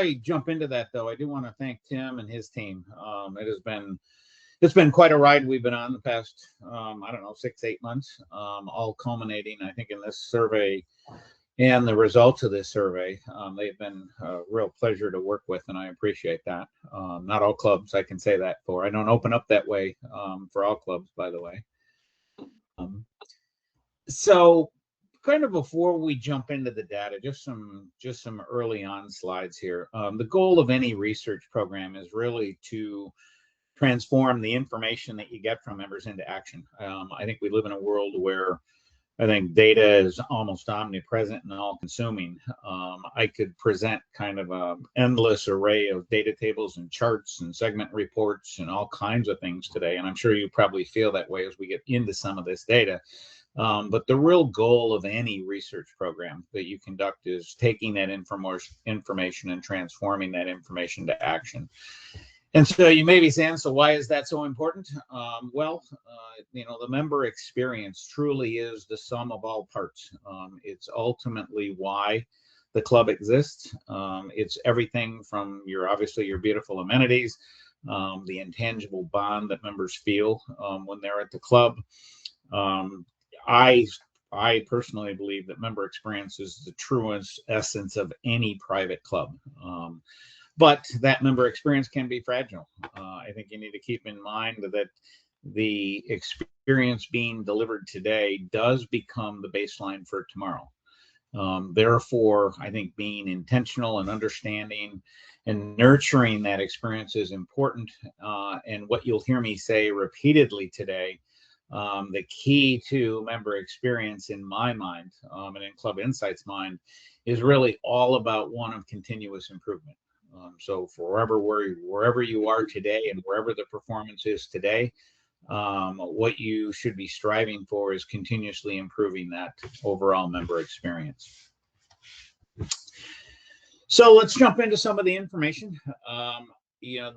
I jump into that, though, I do want to thank Tim and his team. It's been quite a ride we've been on the past, I don't know, 6, 8 months, all culminating, I think, in this survey and the results of this survey. They've been a real pleasure to work with, and I appreciate that. Not all clubs I can say that for. I don't open up that way for all clubs, by the way. Um, so kind of before we jump into the data, just some early on slides here. The goal of any research program is really to transform the information that you get from members into action. I think we live in a world where I think data is almost omnipresent and all-consuming. I could present kind of an endless array of data tables and charts and segment reports and all kinds of things today, and I'm sure you probably feel that way as we get into some of this data. But the real goal of any research program that you conduct is taking that information and transforming that information to action. And so you may be saying, so why is that so important? The member experience truly is the sum of all parts. It's ultimately why the club exists. It's everything from obviously your beautiful amenities, the intangible bond that members feel when they're at the club. I personally believe that member experience is the truest essence of any private club. But that member experience can be fragile. I think you need to keep in mind that the experience being delivered today does become the baseline for tomorrow. Therefore, I think being intentional and understanding and nurturing that experience is important. And what you'll hear me say repeatedly today, the key to member experience in my mind and in Club Insight's mind is really all about one of continuous improvement. So wherever you are today and wherever the performance is today, what you should be striving for is continuously improving that overall member experience. So let's jump into some of the information.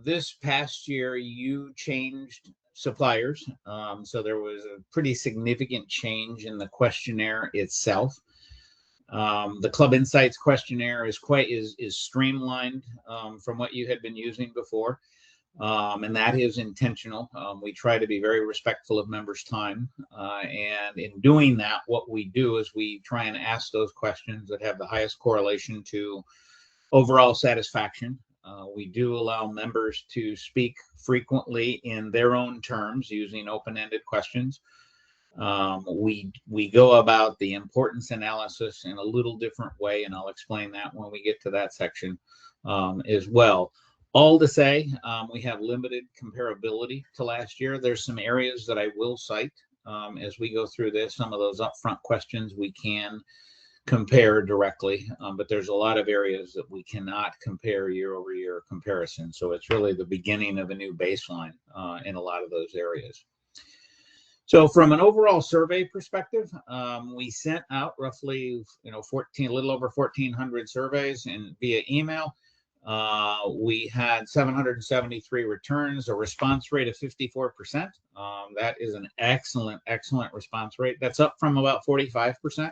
This past year you changed suppliers. So there was a pretty significant change in the questionnaire itself. The Club Insights questionnaire is streamlined from what you had been using before, and that is intentional. We try to be very respectful of members' time, and in doing that, what we do is we try and ask those questions that have the highest correlation to overall satisfaction. We do allow members to speak frequently in their own terms using open-ended questions. We go about the importance analysis in a little different way, and I'll explain that when we get to that section as well. All to say, we have limited comparability to last year. There's some areas that I will cite as we go through this. Some of those upfront questions we can compare directly, but there's a lot of areas that we cannot compare year-over-year comparison. So it's really the beginning of a new baseline in a lot of those areas. So from an overall survey perspective, we sent out roughly, a little over 1,400 surveys and via email. We had 773 returns, a response rate of 54%. That is an excellent response rate. That's up from about 45%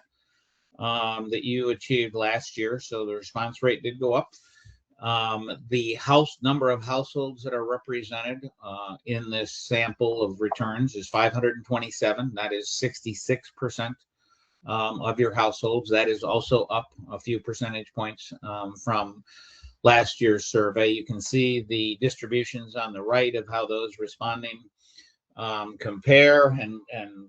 that you achieved last year. So the response rate did go up. The number of households that are represented in this sample of returns is 527. That is 66% of your households. That is also up a few percentage points from last year's survey. You can see the distributions on the right of how those responding compare and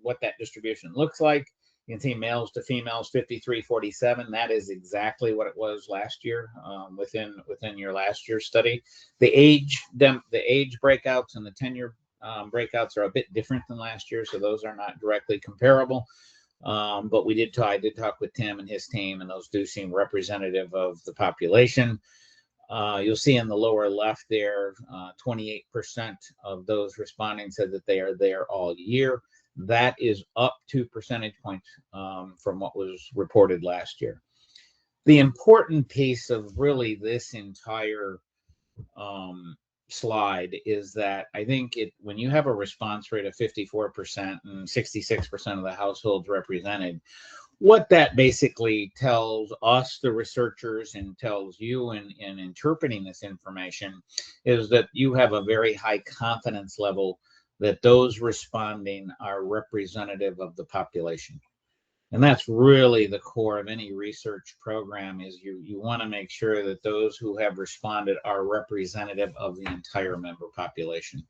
what that distribution looks like. You can see males to females, 53-47. That is exactly what it was last year within your last year's study. The age breakouts and the tenure breakouts are a bit different than last year, so those are not directly comparable. But I did talk with Tim and his team, and those do seem representative of the population. You'll see in the lower left there, 28% of those responding said that they are there all year. That is up 2 percentage points from what was reported last year. The important piece of really this entire slide is that I think when you have a response rate of 54% and 66% of the households represented, What that basically tells us, the researchers, and tells you in interpreting this information is that you have a very high confidence level that those responding are representative of the population. And that's really the core of any research program, is you want to make sure that those who have responded are representative of the entire member population.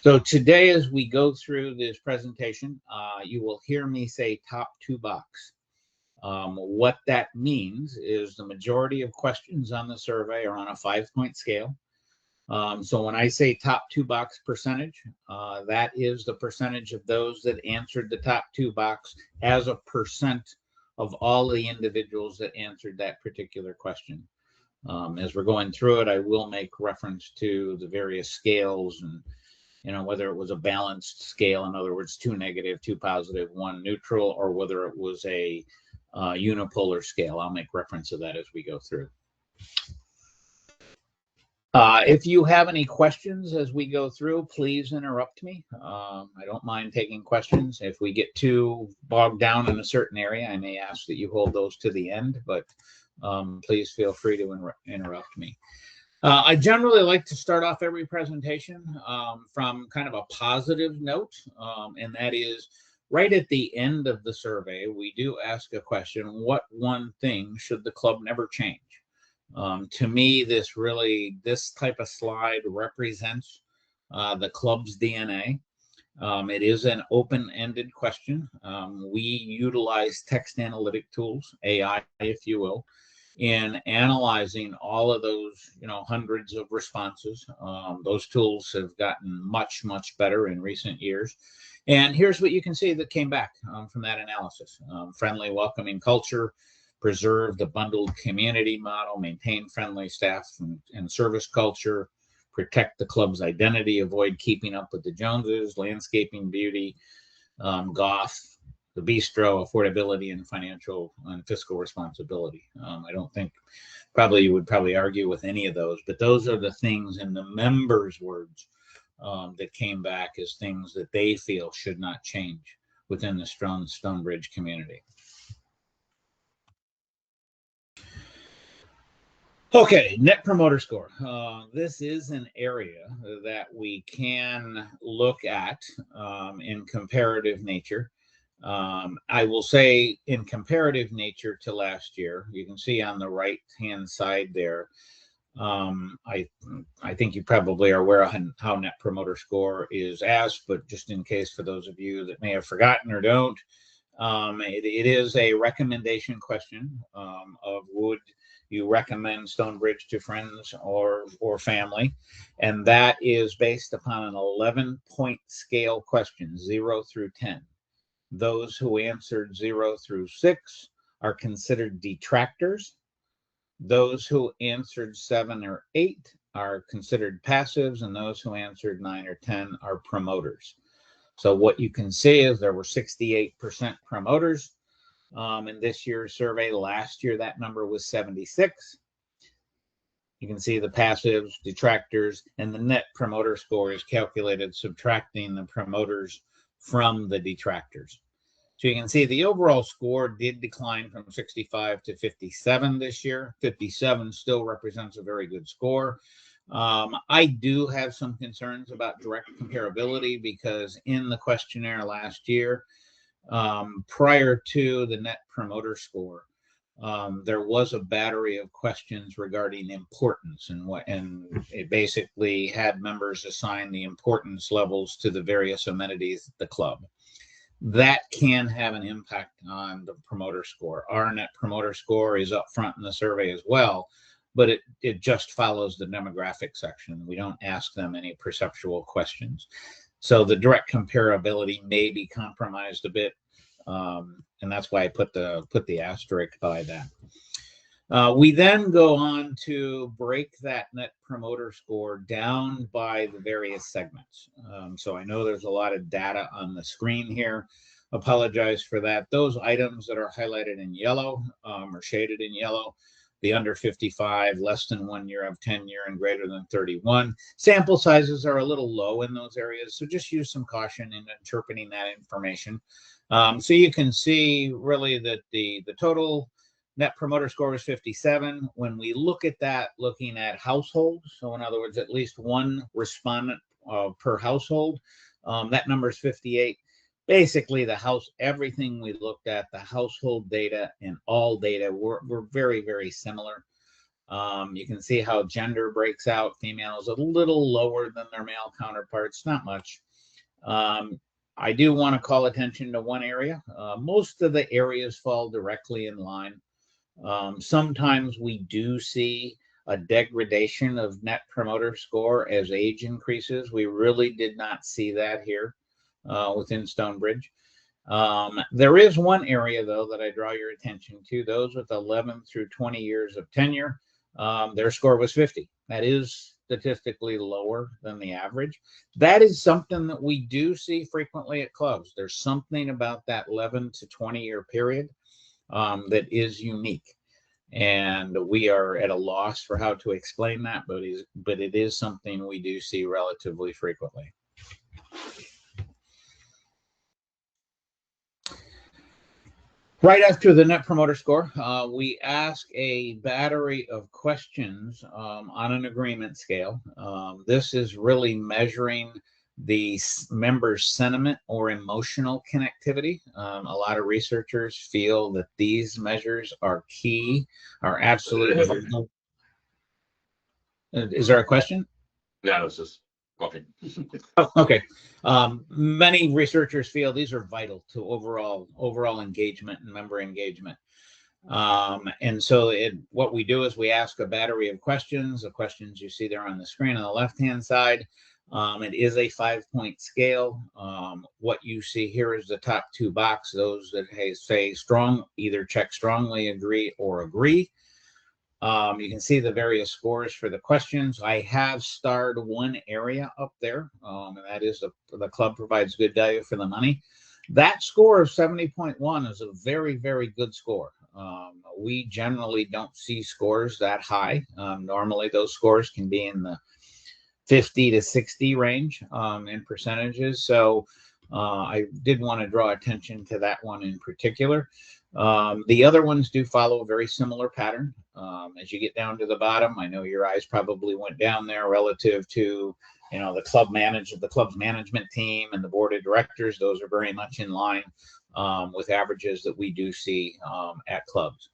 So today, as we go through this presentation, you will hear me say top two box. What that means is the majority of questions on the survey are on a 5-point scale. So when I say top two box percentage, that is the percentage of those that answered the top two box as a percent of all the individuals that answered that particular question. As we're going through it, I will make reference to the various scales and whether it was a balanced scale, in other words, 2 negative, 2 positive, 1 neutral, or whether it was a unipolar scale. I'll make reference to that as we go through. If you have any questions as we go through, please interrupt me. I don't mind taking questions. If we get too bogged down in a certain area, I may ask that you hold those to the end, but please feel free to interrupt me. I generally like to start off every presentation from kind of a positive note, and that is right at the end of the survey, we do ask a question: what one thing should the club never change? To me, this type of slide represents the club's DNA. It is an open-ended question. We utilize text analytic tools, AI, if you will, in analyzing all of those, hundreds of responses. Those tools have gotten much, much better in recent years. And here's what you can see that came back from that analysis. Friendly, welcoming culture, preserve the bundled community model, maintain friendly staff and service culture, protect the club's identity, avoid keeping up with the Joneses, landscaping, beauty, golf, the bistro, affordability, and financial and fiscal responsibility. I don't think you would argue with any of those, but those are the things in the members' words that came back as things that they feel should not change within the Stonebridge community. Okay, Net Promoter Score. This is an area that we can look at in comparative nature. I will say in comparative nature to last year, you can see on the right-hand side there, I think you probably are aware of how Net Promoter Score is asked, but just in case for those of you that may have forgotten or don't, it is a recommendation question of would you recommend Stonebridge to friends or family, and that is based upon an 11-point scale question, 0 through 10. Those who answered 0 through 6 are considered detractors. Those who answered 7 or 8 are considered passives, and those who answered 9 or 10 are promoters. So what you can see is there were 68% promoters in this year's survey. Last year, that number was 76. You can see the passives, detractors, and the net promoter score is calculated subtracting the promoters from the detractors. So you can see the overall score did decline from 65 to 57 this year. 57 still represents a very good score. I do have some concerns about direct comparability because in the questionnaire last year, prior to the net promoter score, there was a battery of questions regarding importance, and it basically had members assign the importance levels to the various amenities at the club. That can have an impact on the promoter score. Our net promoter score is up front in the survey as well, but it just follows the demographic section. We don't ask them any perceptual questions. So the direct comparability may be compromised a bit, and that's why I put the asterisk by that. We then go on to break that net promoter score down by the various segments. So I know there's a lot of data on the screen here. Apologize for that. Those items that are highlighted in yellow or shaded in yellow, the under 55, less than 1 year of tenure, and greater than 31. Sample sizes are a little low in those areas, so just use some caution in interpreting that information. So you can see really that the total Net Promoter Score was 57. When we look at that, looking at households, so in other words, at least one respondent per household, that number is 58. Basically, everything we looked at, the household data and all data were very, very similar. You can see how gender breaks out. Females a little lower than their male counterparts, not much. I do want to call attention to one area. Most of the areas fall directly in line. Sometimes we do see a degradation of Net Promoter Score as age increases. We really did not see that here within Stonebridge. There is one area, though, that I draw your attention to. Those with 11 through 20 years of tenure, their score was 50. That is statistically lower than the average. That is something that we do see frequently at clubs. There's something about that 11 to 20-year period that is unique. And we are at a loss for how to explain that, but it is something we do see relatively frequently. Right after the Net Promoter Score, we ask a battery of questions on an agreement scale. This is really measuring the member's sentiment or emotional connectivity. A lot of researchers feel that these measures are key, are absolutely. Is there a question? Yeah, it's just coffee. Oh, okay. Many researchers feel these are vital to overall engagement and member engagement. And so what we do is we ask a battery of questions. The questions you see there on the screen on the left-hand side. It is a 5-point scale. What you see here is the top two boxes. Those that say strong, either check strongly, agree, or agree. You can see the various scores for the questions. I have starred one area up there, and that is the club provides good value for the money. That score of 70.1 is a very, very good score. We generally don't see scores that high. Normally, those scores can be in the 50 to 60 range in percentages. So I did want to draw attention to that one in particular. The other ones do follow a very similar pattern. As you get down to the bottom, I know your eyes probably went down there relative to, the club's management team and the board of directors. Those are very much in line with averages that we do see at clubs.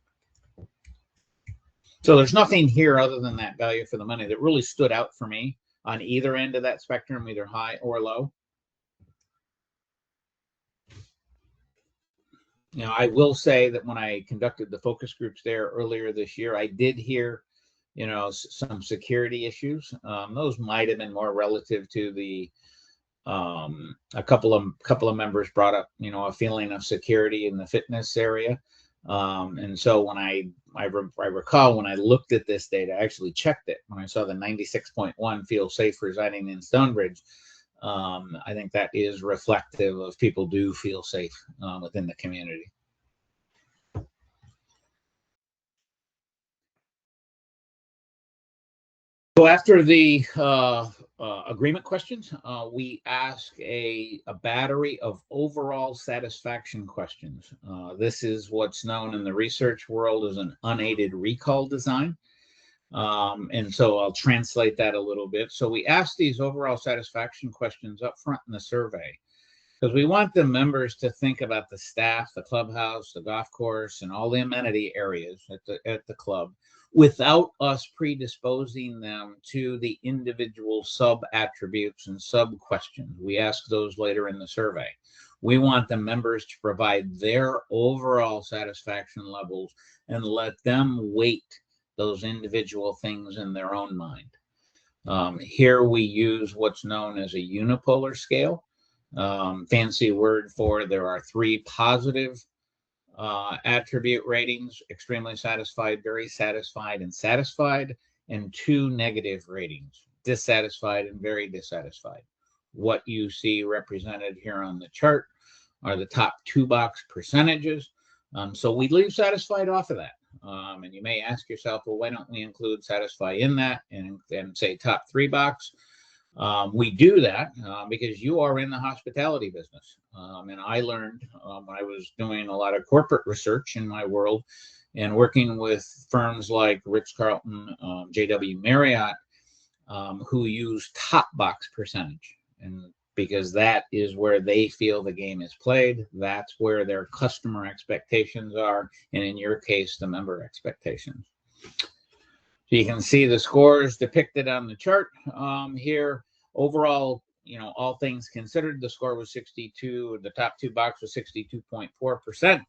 So there's nothing here other than that value for the money that really stood out for me on either end of that spectrum, either high or low. I will say that when I conducted the focus groups there earlier this year, I did hear, some security issues. Those might have been more relative to the a couple of members brought up, a feeling of security in the fitness area. And so when I recall when I looked at this data, I actually checked it when I saw the 96.1 feel safe residing in Stonebridge. I think that is reflective of people do feel safe within the community. So after the agreement questions, we ask a battery of overall satisfaction questions. This is what's known in the research world as an unaided recall design. And so I'll translate that a little bit. So we ask these overall satisfaction questions up front in the survey because we want the members to think about the staff, the clubhouse, the golf course, and all the amenity areas at the club without us predisposing them to the individual sub attributes and sub questions. We ask those later in the survey. We want the members to provide their overall satisfaction levels and let them weight those individual things in their own mind. Here we use what's known as a unipolar scale. Fancy word for there are 3 positive attribute ratings: extremely satisfied, very satisfied, and satisfied, and 2 negative ratings: dissatisfied and very dissatisfied. What you see represented here on the chart are the top 2 box percentages. So we leave satisfied off of that. And you may ask yourself, well, why don't we include satisfy in that and say top 3 box? We do that because you are in the hospitality business. And I learned when I was doing a lot of corporate research in my world and working with firms like Ritz-Carlton, JW Marriott, who use top box percentage. And because that is where they feel the game is played, that's where their customer expectations are, and in your case, the member expectations. So you can see the scores depicted on the chart here. Overall, all things considered, the score was 62. The top 2 box was 62.4%.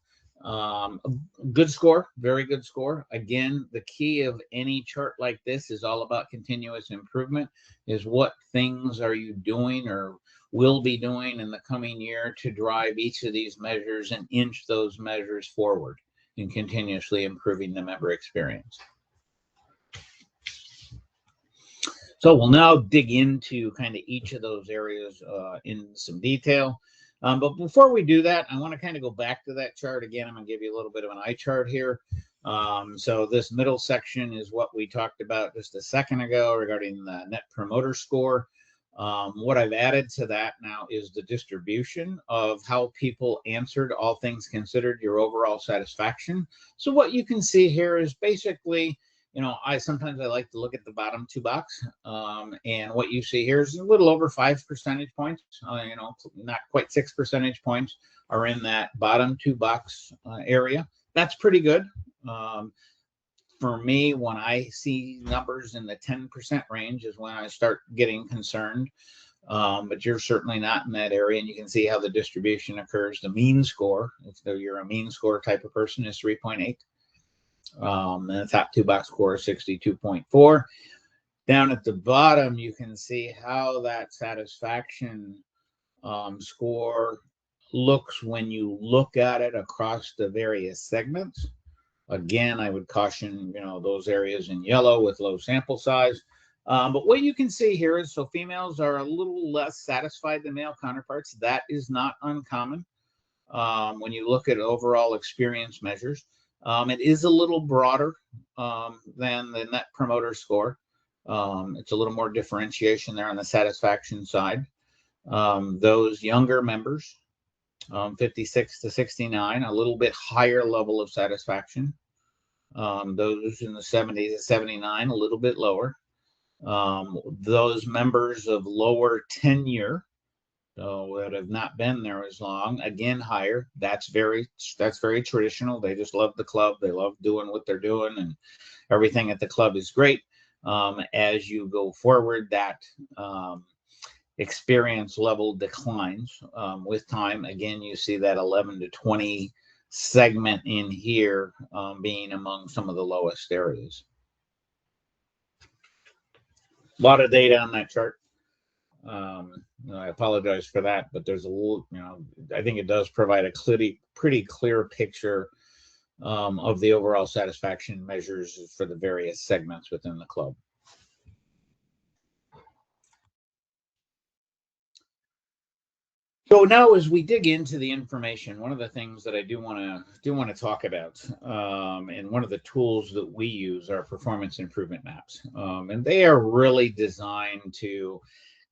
Good score, very good score. Again, the key of any chart like this is all about continuous improvement, is what things are you doing or will be doing in the coming year to drive each of these measures and inch those measures forward and continuously improving the member experience. So we'll now dig into kind of each of those areas in some detail. But before we do that, I want to kind of go back to that chart again. I'm going to give you a little bit of an eye chart here. So this middle section is what we talked about just a second ago regarding the Net Promoter Score. What I've added to that now is the distribution of how people answered, all things considered, your overall satisfaction. So what you can see here is basically, sometimes I like to look at the bottom 2 box, and what you see here is a little over 5 percentage points. Not quite 6 percentage points are in that bottom 2 box area. That's pretty good. For me, when I see numbers in the 10% range is when I start getting concerned. But you're certainly not in that area, and you can see how the distribution occurs. The mean score, if you're a mean score type of person, is 3.8. And the top 2 box score is 62.4. Down at the bottom, you can see how that satisfaction score looks when you look at it across the various segments. Again, I would caution, those areas in yellow with low sample size. But what you can see here is, so females are a little less satisfied than male counterparts. That is not uncommon when you look at overall experience measures. It is a little broader than the Net Promoter Score. It's a little more differentiation there on the satisfaction side. Those younger members, 56 to 69, a little bit higher level of satisfaction. Those in the 70 to 79, a little bit lower. Those members of lower tenure, so that have not been there as long, again higher. That's very traditional. They just love the club. They love doing what they're doing, and everything at the club is great. As you go forward, that experience level declines with time. Again, you see that 11 to 20 segment in here being among some of the lowest areas. A lot of data on that chart. I apologize for that, but there's a little, I think it does provide a pretty clear picture of the overall satisfaction measures for the various segments within the club. So now, as we dig into the information, one of the things that I do want to talk about, and one of the tools that we use are performance improvement maps, and they are really designed to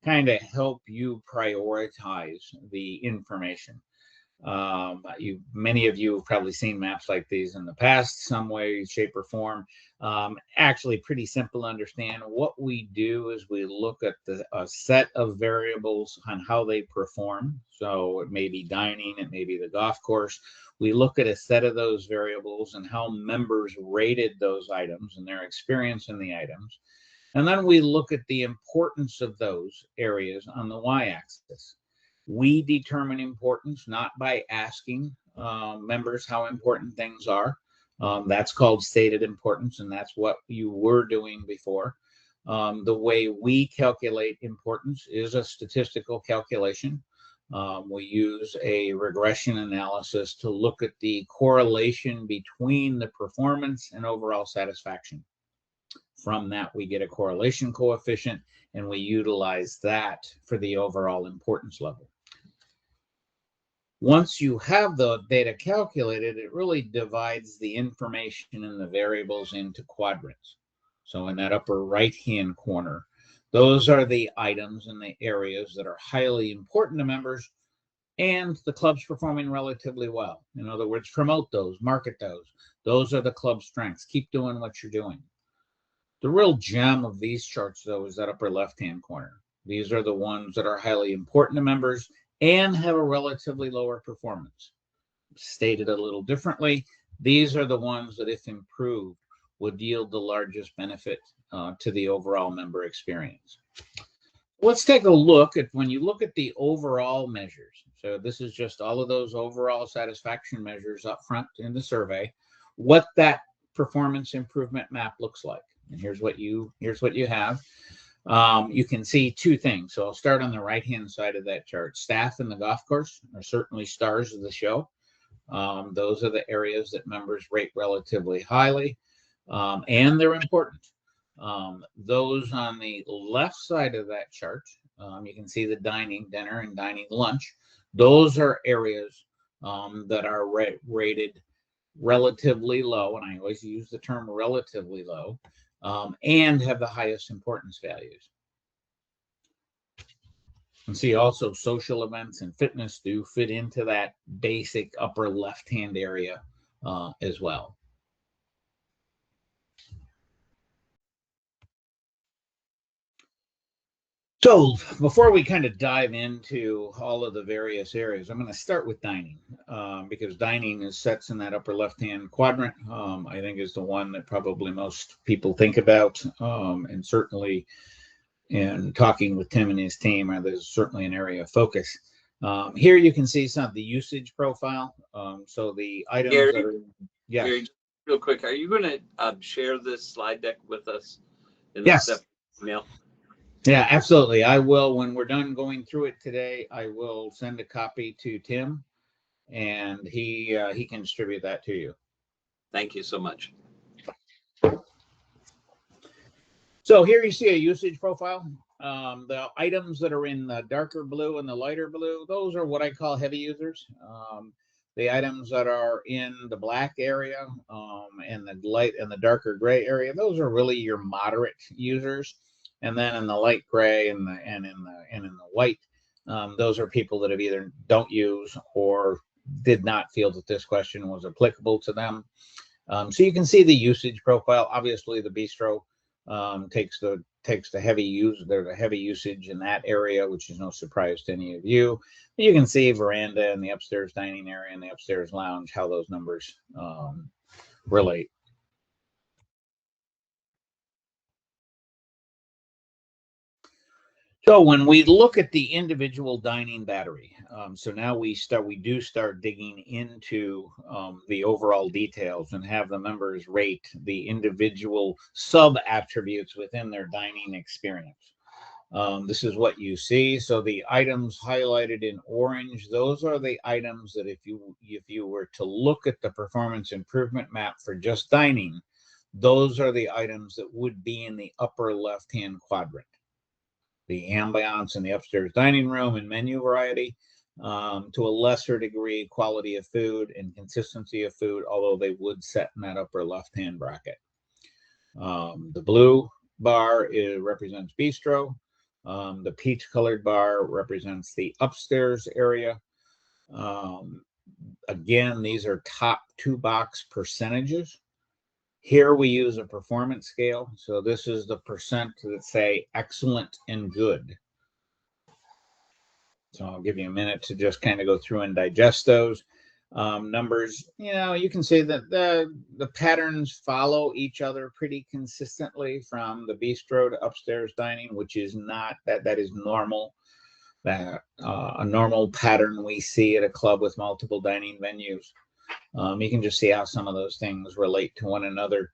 kind of help you prioritize the information. Many of you have probably seen maps like these in the past, some way, shape, or form. Actually, pretty simple to understand. What we do is we look at a set of variables on how they perform. So it may be dining, it may be the golf course. We look at a set of those variables and how members rated those items and their experience in the items. And then we look at the importance of those areas on the y-axis. We determine importance not by asking members how important things are. That's called stated importance, and that's what you were doing before. The way we calculate importance is a statistical calculation. We use a regression analysis to look at the correlation between the performance and overall satisfaction. From that, we get a correlation coefficient, and we utilize that for the overall importance level. Once you have the data calculated, it really divides the information and the variables into quadrants. So in that upper right-hand corner, those are the items and the areas that are highly important to members and the club's performing relatively well. In other words, promote those, market those. Those are the club's strengths. Keep doing what you're doing. The real gem of these charts, though, is that upper left-hand corner. These are the ones that are highly important to members and have a relatively lower performance. Stated a little differently, these are the ones that, if improved, would yield the largest benefit to the overall member experience. Let's take a look at when you look at the overall measures. So this is just all of those overall satisfaction measures up front in the survey, what that performance improvement map looks like. And here's what you have. You can see two things. So I'll start on the right-hand side of that chart. Staff and the golf course are certainly stars of the show. Those are the areas that members rate relatively highly, and they're important. Those on the left side of that chart, you can see the dining, dinner, and dining lunch. Those are areas that are rated relatively low, and I always use the term relatively low, and have the highest importance values. And see also social events and fitness do fit into that basic upper left-hand area as well. So before we kind of dive into all of the various areas, I'm going to start with dining because dining sets in that upper left-hand quadrant. I think is the one that probably most people think about, and certainly in talking with Tim and his team, there's certainly an area of focus. Here you can see some of the usage profile. So the items Gary, that are, yes. Gary, real quick, are you going to share this slide deck with us in the Yes. email? Yeah, absolutely. I will, when we're done going through it today, I will send a copy to Tim, and he can distribute that to you. Thank you so much. So here you see a usage profile. The items that are in the darker blue and the lighter blue, those are what I call heavy users. The items that are in the black area and the light and the darker gray area, those are really your moderate users. And then in the light gray and in the white, those are people that have either don't use or did not feel that this question was applicable to them. So you can see the usage profile. Obviously, the bistro takes the heavy use. There's a heavy usage in that area, which is no surprise to any of you. You can see veranda and the upstairs dining area and the upstairs lounge, how those numbers relate. So when we look at the individual dining battery, so now we do start digging into the overall details and have the members rate the individual sub attributes within their dining experience. This is what you see. So the items highlighted in orange, those are the items that if you were to look at the performance improvement map for just dining, those are the items that would be in the upper left-hand quadrant. The ambiance in the upstairs dining room and menu variety, to a lesser degree, quality of food and consistency of food, although they would set in that upper left-hand bracket. The blue bar represents bistro. The peach-colored bar represents the upstairs area. Again, these are top two box percentages. Here we use a performance scale. So this is the percent that say excellent and good. So I'll give you a minute to just kind of go through and digest those numbers. You can see that the patterns follow each other pretty consistently from the bistro to upstairs dining, which is not that is normal. A normal pattern we see at a club with multiple dining venues. You can just see how some of those things relate to one another.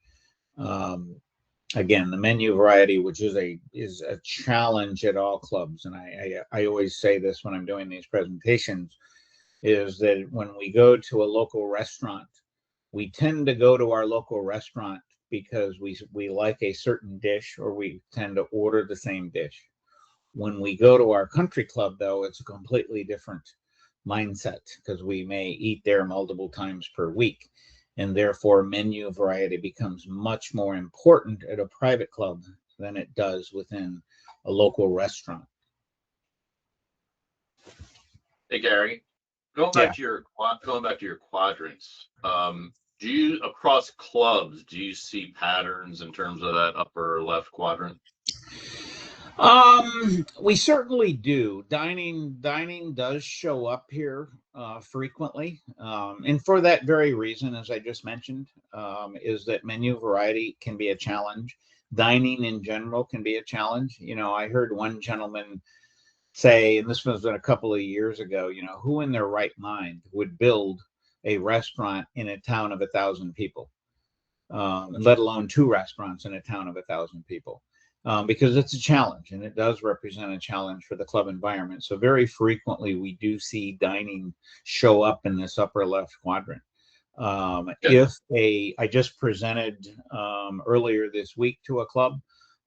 Again, the menu variety, which is a challenge at all clubs, and I always say this when I'm doing these presentations, is that when we go to a local restaurant, we tend to go to our local restaurant because we like a certain dish, or we tend to order the same dish. When we go to our country club, though, it's a completely different mindset, because we may eat there multiple times per week. And therefore, menu variety becomes much more important at a private club than it does within a local restaurant. Hey, Gary, going Yeah. back to your quadrants, do you, across clubs, do you see patterns in terms of that upper left quadrant? We certainly do. Dining does show up here frequently, and for that very reason, as I just mentioned, is that menu variety can be a challenge. Dining in general can be a challenge. You know, I heard one gentleman say, and this was a couple of years ago, you know, who in their right mind would build a restaurant in a town of 1,000 people, let alone two restaurants in a town of 1,000 people, because it's a challenge and it does represent a challenge for the club environment. So very frequently we do see dining show up in this upper left quadrant. Yeah. I just presented earlier this week to a club,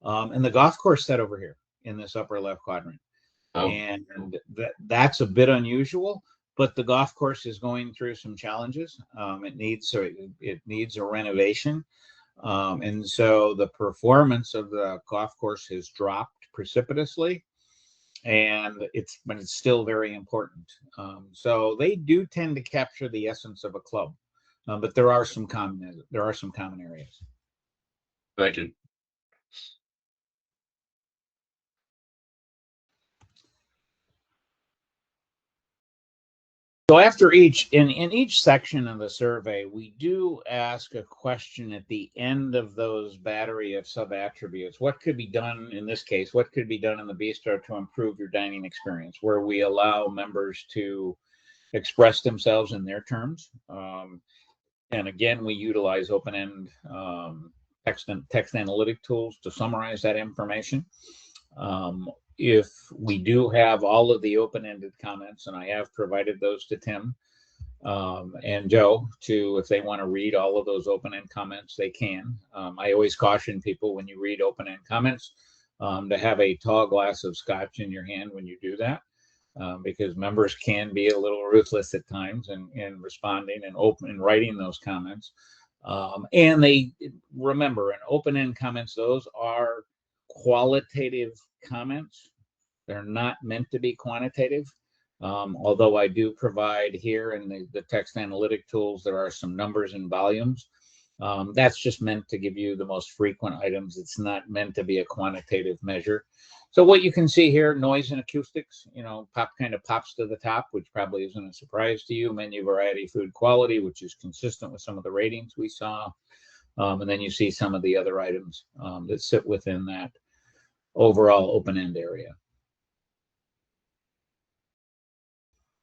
and the golf course set over here in this upper left quadrant. Oh, And that's a bit unusual, but the golf course is going through some challenges. It needs a renovation, and so the performance of the golf course has dropped precipitously, but it's still very important. So they do tend to capture the essence of a club, but there are some common areas. thank you. So after in each section of the survey, we do ask a question at the end of those battery of sub attributes. What could be done in this case? What could be done in the bistro to improve your dining experience? Where we allow members to express themselves in their terms. And again, we utilize open-end text analytic tools to summarize that information. If we do have all of the open-ended comments, and I have provided those to Tim and Joe, if they want to read all of those open-end comments, they can. I always caution people when you read open-end comments to have a tall glass of scotch in your hand when you do that. Because members can be a little ruthless at times in responding and writing those comments. And they remember, in open-end comments, those are qualitative comments. They're not meant to be quantitative. Although I do provide here in the text analytic tools, there are some numbers and volumes. That's just meant to give you the most frequent items. It's not meant to be a quantitative measure. So what you can see here, noise and acoustics, you know, kind of pops to the top, which probably isn't a surprise to you. Menu variety, food quality, which is consistent with some of the ratings we saw. And then you see some of the other items that sit within that overall open-end area.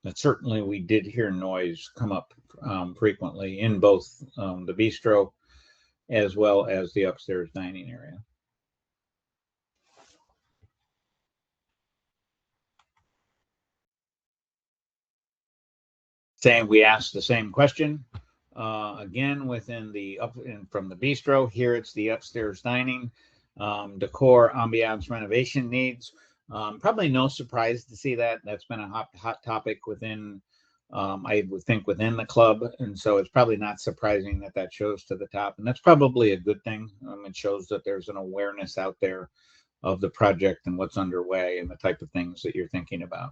But certainly we did hear noise come up frequently in both the bistro as well as the upstairs dining area. We asked the same question again within from the bistro. Here it's the upstairs dining, decor, ambiance, renovation needs. Probably no surprise to see that. That's been a hot topic within, I would think, within the club, and so it's probably not surprising that that shows to the top, and that's probably a good thing. It shows that there's an awareness out there of the project and what's underway and the type of things that you're thinking about.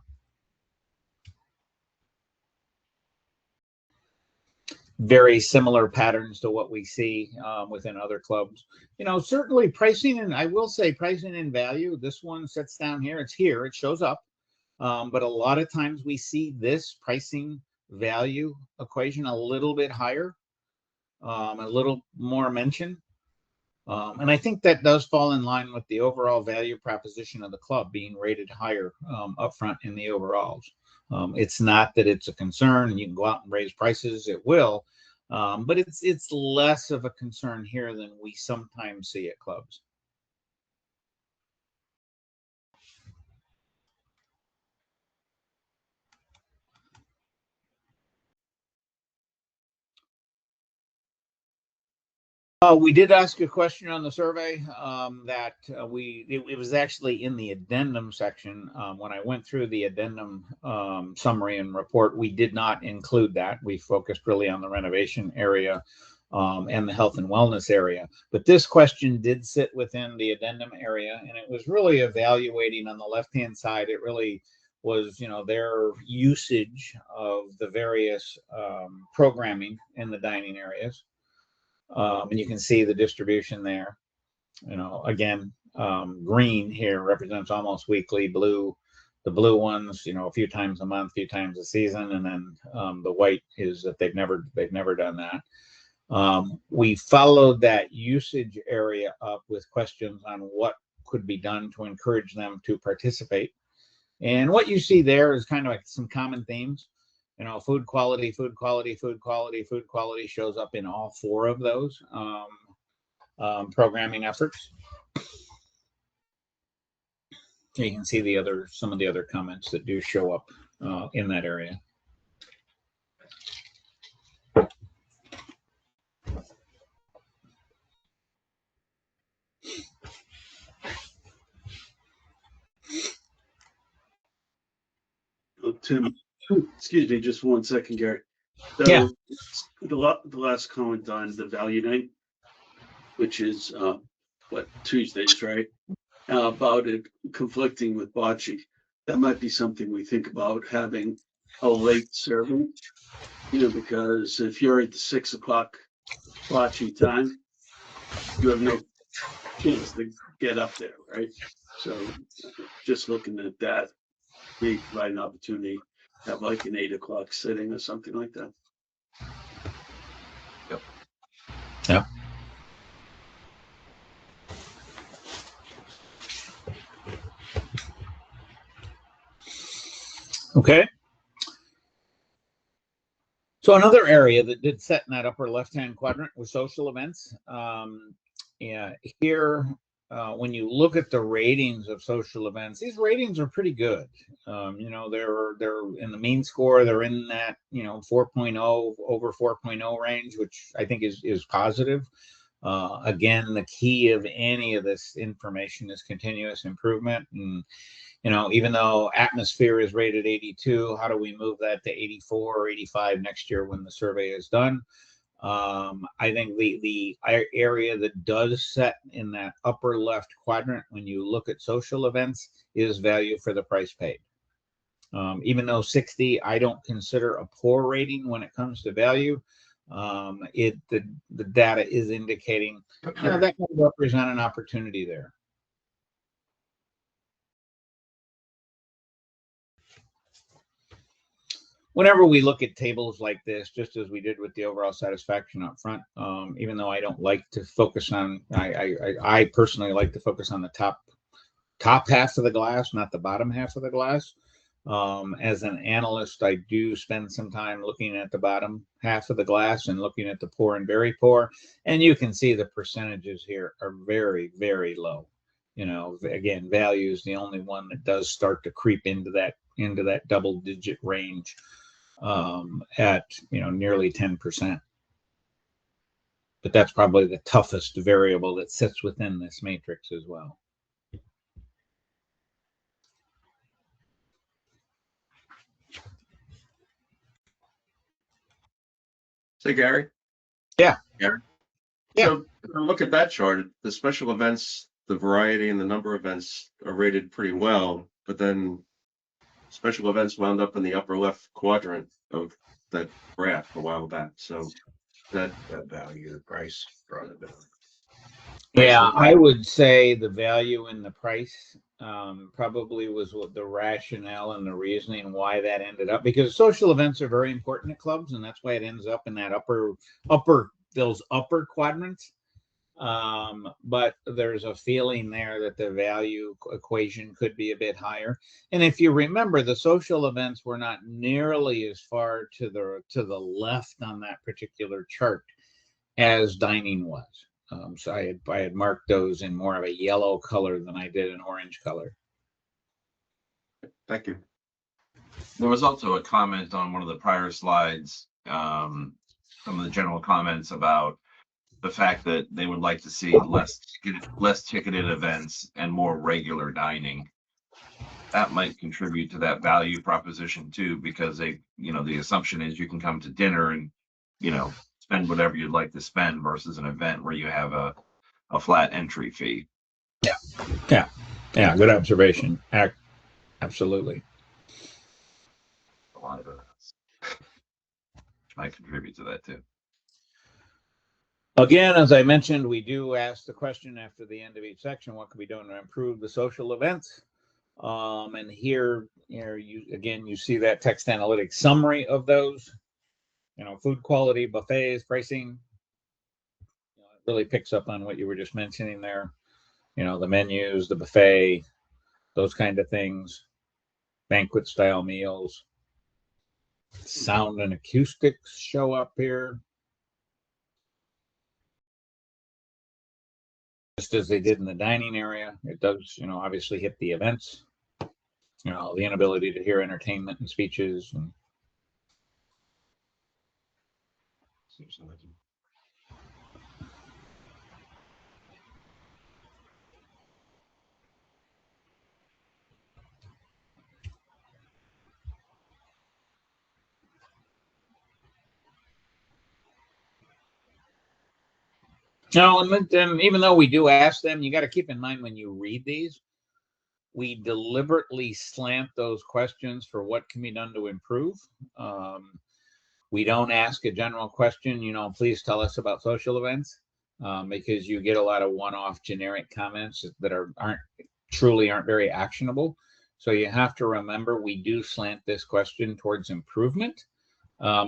Very similar patterns to what we see within other clubs. You know, certainly pricing, and I will say pricing and value, this one sits down here. It's here. It shows up. But a lot of times we see this pricing value equation a little bit higher, a little more mentioned. And I think that does fall in line with the overall value proposition of the club being rated higher up front in the overalls. It's not that it's a concern and you can go out and raise prices, it will, but it's less of a concern here than we sometimes see at clubs. We did ask a question on the survey that it was actually in the addendum section. When I went through the addendum summary and report, we did not include that. We focused really on the renovation area and the health and wellness area. But this question did sit within the addendum area, and it was really evaluating on the left-hand side. It really was, their usage of the various programming in the dining areas. And you can see the distribution there. Again, green here represents almost weekly. Blue, the blue ones, a few times a month, a few times a season, and then the white is that they've never done that. We followed that usage area up with questions on what could be done to encourage them to participate. And what you see there is kind of like some common themes. Food quality, food quality, food quality, food quality shows up in all four of those programming efforts. You can see some of the other comments that do show up in that area. Oh, Tim, excuse me, just 1 second, Gary. So Yeah. the last comment on the value night, which is Tuesdays, right? About it conflicting with bocce. That might be something we think about, having a late serving, because if you're at the 6 o'clock bocce time, you have no chance to get up there, right? So just looking at that, may provide an opportunity to have like an 8 o'clock sitting or something like that. Yeah. Okay. So another area that did set in that upper left-hand quadrant was social events. Here, when you look at the ratings of social events, these ratings are pretty good. They're in the mean score. They're in that 4.0 over 4.0 range, which I think is positive. Again, the key of any of this information is continuous improvement. And even though atmosphere is rated 82, how do we move that to 84 or 85 next year when the survey is done? I think the area that does set in that upper left quadrant when you look at social events is value for the price paid. Even though 60, I don't consider a poor rating when it comes to value. The data is indicating that can represent an opportunity there. Whenever we look at tables like this, just as we did with the overall satisfaction up front, even though I don't like to focus on, I personally like to focus on the top half of the glass, not the bottom half of the glass. As an analyst, I do spend some time looking at the bottom half of the glass and looking at the poor and very poor. And you can see the percentages here are very, very low. Again, value is the only one that does start to creep into that double-digit range at nearly 10%. But that's probably the toughest variable that sits within this matrix as well. Say, Gary? Yeah. Gary? Yeah. So look at that chart. The special events, the variety and the number of events are rated pretty well, but then special events wound up in the upper left quadrant of that graph a while back. So that value, the price brought it down. Yeah, I would say the value in the price probably was what the rationale and the reasoning why that ended up, because social events are very important at clubs, and that's why it ends up in that those upper quadrants. But there's a feeling there that the value equation could be a bit higher. And if you remember, the social events were not nearly as far to the left on that particular chart as dining was. So I had marked those in more of a yellow color than I did an orange color. Thank you. There was also a comment on one of the prior slides, some of the general comments about the fact that they would like to see less ticketed events and more regular dining. That might contribute to that value proposition too, because the assumption is you can come to dinner and, spend whatever you'd like to spend versus an event where you have a flat entry fee. Yeah. Good observation. Absolutely. A lot of events might contribute to that too. Again, as I mentioned, we do ask the question after the end of each section, what can be done to improve the social events? And here, you see that text analytics summary of those, food quality, buffets, pricing. It really picks up on what you were just mentioning there. The menus, the buffet, those kind of things, banquet style meals. Sound and acoustics show up here, just as they did in the dining area. It does, obviously hit the events, the inability to hear entertainment and speeches. And and even though we do ask them, you got to keep in mind when you read these, we deliberately slant those questions for what can be done to improve. We don't ask a general question, please tell us about social events, because you get a lot of one-off generic comments that aren't very actionable. So you have to remember we do slant this question towards improvement.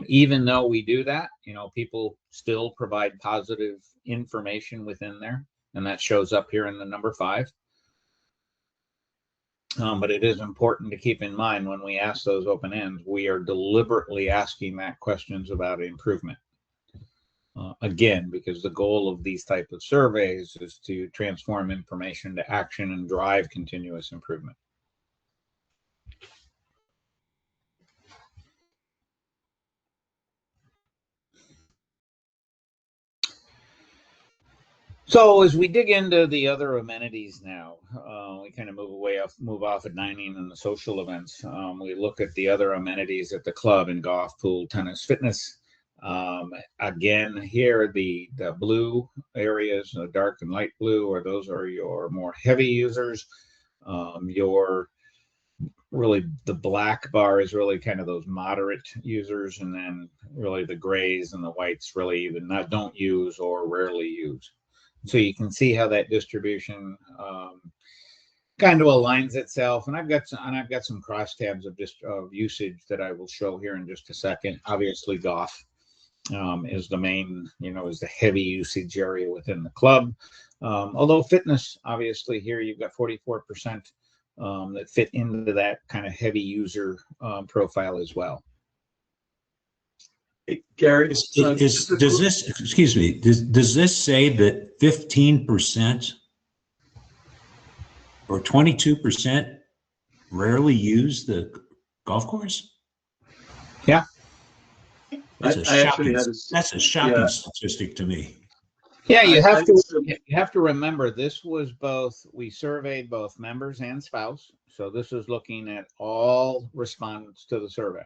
Even though we do that, people still provide positive information within there, and that shows up here in the number 5. But it is important to keep in mind when we ask those open ends, we are deliberately asking that questions about improvement. Again, because the goal of these type of surveys is to transform information to action and drive continuous improvement. So as we dig into the other amenities now, we kind of move off at dining and the social events. We look at the other amenities at the club in golf, pool, tennis, fitness. Again, here the blue areas, the dark and light blue, those are your more heavy users. Really the black bar is really kind of those moderate users, and then really the grays and the whites really either don't use or rarely use. So you can see how that distribution kind of aligns itself. And I've got some crosstabs of usage that I will show here in just a second. Obviously, golf is the main, is the heavy usage area within the club. Although fitness, obviously, here you've got 44% that fit into that kind of heavy user profile as well. Hey, Gary, does this say that 15% or 22% rarely use the golf course? Yeah. That's a shocking statistic to me. Yeah, you have to remember this was we surveyed both members and spouse. So this is looking at all respondents to the survey.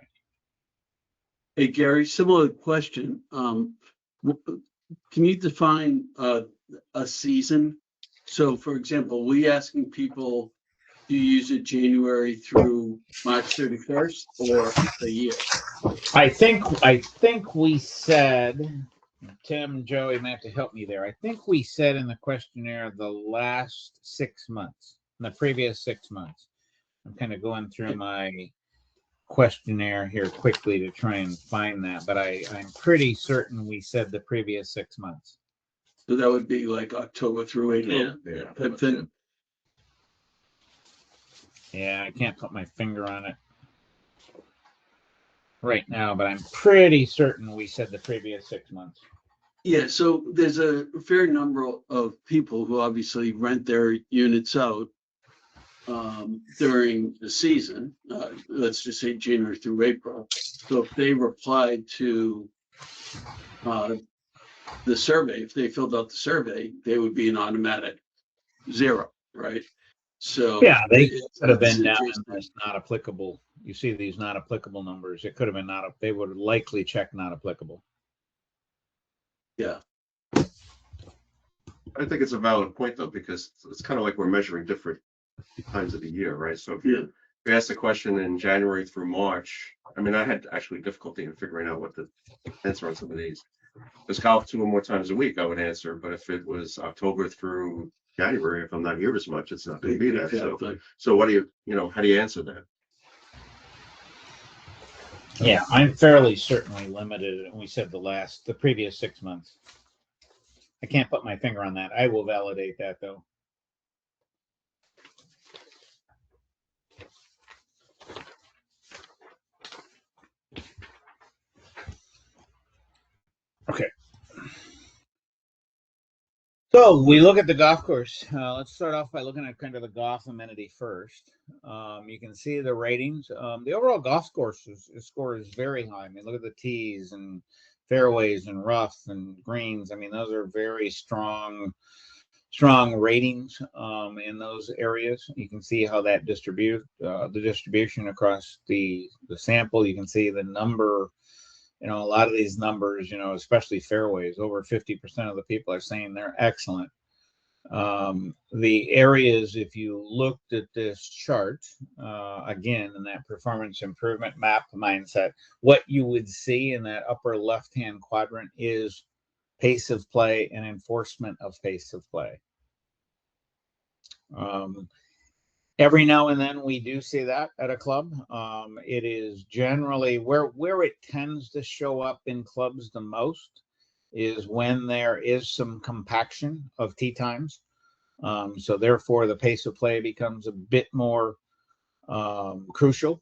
Hey, Gary, similar question. Can you define a season? So, for example, we asking people, do you use it January through March 31st or the year? I think we said, Tim, Joey may have to help me there. I think we said in the questionnaire the last 6 months, the previous 6 months. I'm kind of going through my questionnaire here quickly to try and find that, but I'm pretty certain we said the previous 6 months. So that would be like October through April. Yeah, I can't put my finger on it right now, but I'm pretty certain we said the previous 6 months. Yeah, so there's a fair number of people who obviously rent their units out during the season, let's just say January through April. So if they replied to the survey, if they filled out the survey, they would be an automatic 0, right? So Yeah, they it's could have been down in interesting. this not applicable. You see these not applicable numbers. It could have been not. They would likely check not applicable. Yeah. I think it's a valid point though, because it's kind of like we're measuring different times of the year, right? So if Yeah. we asked a question in January through March, I mean, I had actually difficulty in figuring out what the answer on some of these. If it's golf 2 or more times a week, I would answer. But if it was October through January, if I'm not here as much, it's not going to be that. So what do how do you answer that? Yeah, I'm fairly certainly limited. And we said the previous 6 months. I can't put my finger on that. I will validate that though. Okay. So we look at the golf course. Let's start off by looking at kind of the golf amenity first. You can see the ratings. The overall golf course score is very high. I mean, look at the tees and fairways and roughs and greens. I mean, those are very strong ratings in those areas. You can see how that the distribution across the sample. You can see the number. A lot of these numbers, especially fairways, over 50% of the people are saying they're excellent. The areas, if you looked at this chart, again, in that performance improvement map mindset, what you would see in that upper left-hand quadrant is pace of play and enforcement of pace of play. Every now and then we do see that at a club. It is generally where it tends to show up in clubs the most is when there is some compaction of tee times. So therefore the pace of play becomes a bit more crucial,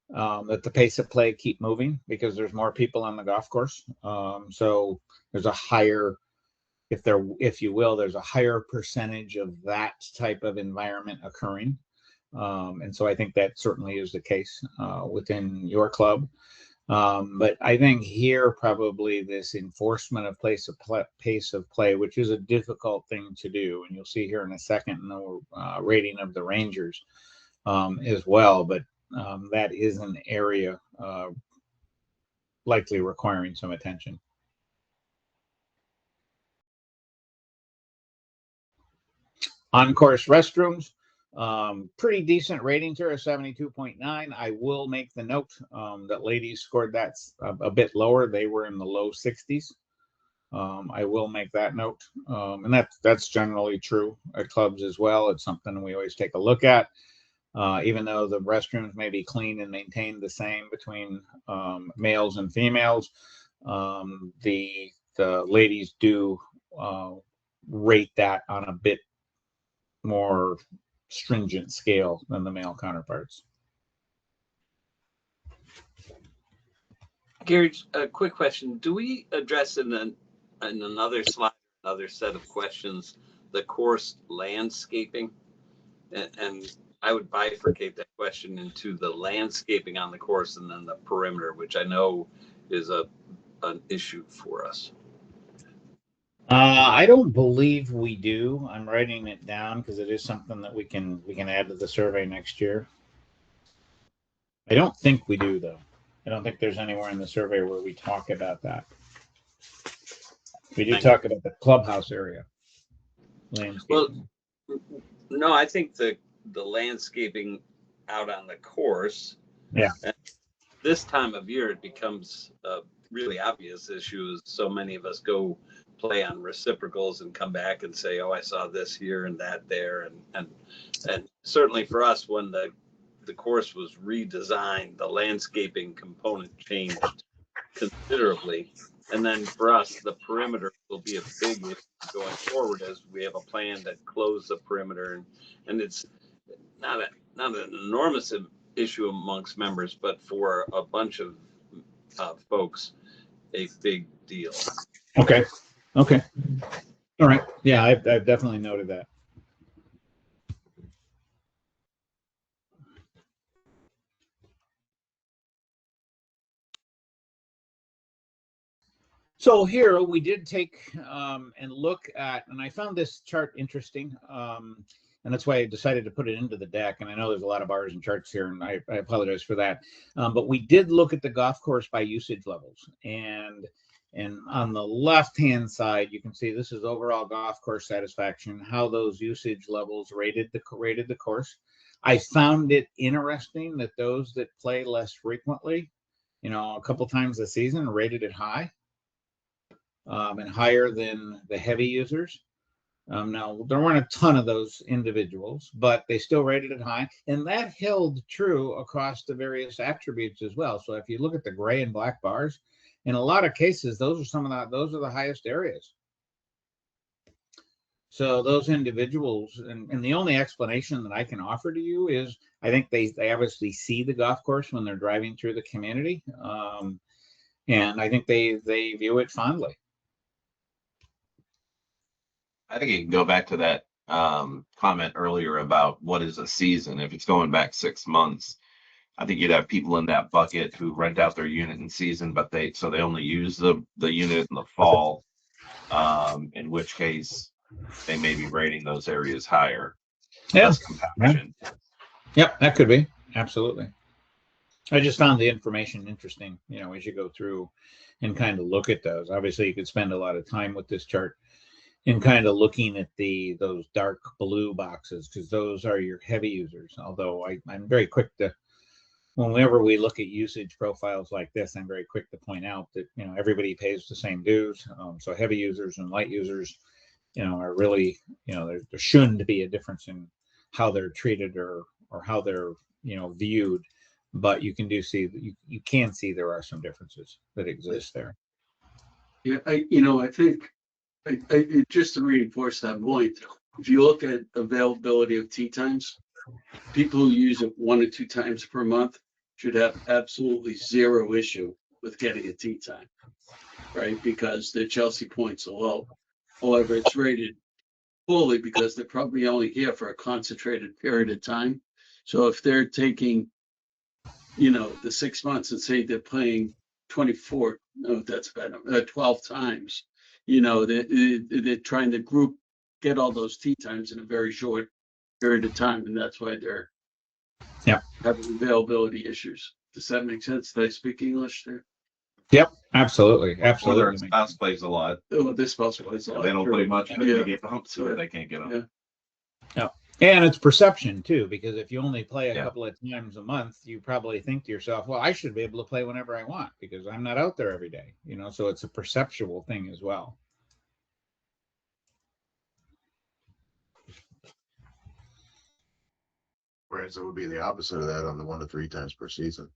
that the pace of play keep moving because there's more people on the golf course. So there's a higher, if you will, there's a higher percentage of that type of environment occurring. And so I think that certainly is the case within your club. But I think here probably this enforcement of pace of play, which is a difficult thing to do, and you'll see here in a second in the rating of the Rangers as well. But that is an area likely requiring some attention. On-course restrooms, pretty decent ratings here, a 72.9. I will make the note that ladies scored that a bit lower. They were in the low 60s. I will make that note, and that's generally true at clubs as well. It's something we always take a look at, even though the restrooms may be clean and maintained the same between males and females. The ladies do rate that on a bit more stringent scale than the male counterparts. Gary, a quick question. Do we address in another slide, another set of questions, the course landscaping? And I would bifurcate that question into the landscaping on the course and then the perimeter, which I know is an issue for us. I don't believe we do. I'm writing it down because it is something that we can add to the survey next year. I don't think we do, though. I don't think there's anywhere in the survey where we talk about that. We do talk about the clubhouse area landscaping. Well, no, I think the landscaping out on the course. Yeah. This time of year, it becomes a really obvious issue. As so many of us go play on reciprocals and come back and say, "Oh, I saw this here and that there," and certainly for us, when the course was redesigned, the landscaping component changed considerably. And then for us, the perimeter will be a big issue going forward as we have a plan to close the perimeter, and it's not an enormous issue amongst members, but for a bunch of folks, a big deal. Okay. All right. Yeah, I've definitely noted that. So here we did take and look at, and I found this chart interesting, and that's why I decided to put it into the deck. And I know there's a lot of bars and charts here, and I apologize for that. But we did look at the golf course by usage levels, and on the left-hand side, you can see this is overall golf course satisfaction, how those usage levels rated the course. I found it interesting that those that play less frequently, a couple times a season, rated it high. And higher than the heavy users. Now, there weren't a ton of those individuals, but they still rated it high. And that held true across the various attributes as well. So if you look at the gray and black bars, in a lot of cases, those are the highest areas. So those individuals, and the only explanation that I can offer to you is I think they obviously see the golf course when they're driving through the community. And I think they view it fondly. I think you can go back to that comment earlier about what is a season. If it's going back 6 months, I think you'd have people in that bucket who rent out their unit in season, but they only use the unit in the fall. In which case, they may be rating those areas higher. Yeah. Less compaction. Yep, that could be. Absolutely. I just found the information interesting, as you go through and kind of look at those. Obviously, you could spend a lot of time with this chart and kind of looking at those dark blue boxes, because those are your heavy users. Although I'm very quick to, whenever we look at usage profiles like this, I'm very quick to point out that, everybody pays the same dues. So heavy users and light users, are really, there shouldn't be a difference in how they're treated or how they're, viewed. But you can you can see there are some differences that exist there. Yeah, I think just to reinforce that point, if you look at availability of tee times, people who use it 1 or 2 times per month should have absolutely zero issue with getting a tee time, right? Because the Chelsea points are low. However, it's rated fully because they're probably only here for a concentrated period of time. So if they're taking, the 6 months and say they're playing 24, no, that's better, 12 times, they're trying to get all those tee times in a very short period of time. And that's why they're having availability issues. Does that make sense? Did I speak English there? Yep, absolutely. Or Absolutely. their spouse plays a lot. Oh, this spouse plays a lot. They don't play much, but Yeah. they get bumped, so they can't get up. Yeah. And it's perception too, because if you only play a Yeah. couple of times a month, you probably think to yourself, well, I should be able to play whenever I want because I'm not out there every day, so it's a perceptual thing as well. Whereas it would be the opposite of that on the 1 to 3 times per season.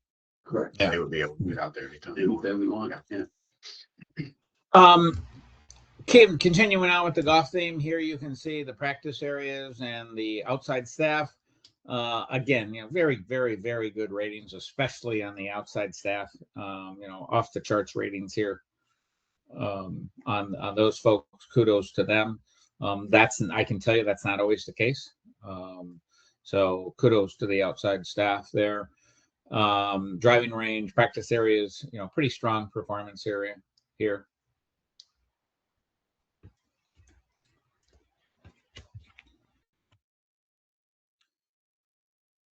Correct. Yeah. They would be able to get out there anytime. Anytime we want. Yeah. Kim, continuing on with the golf theme, here you can see the practice areas and the outside staff. Again, very, very, very good ratings, especially on the outside staff. Off the charts ratings here on those folks. Kudos to them. I can tell you that's not always the case. So kudos to the outside staff there. Driving range, practice areas, pretty strong performance area here.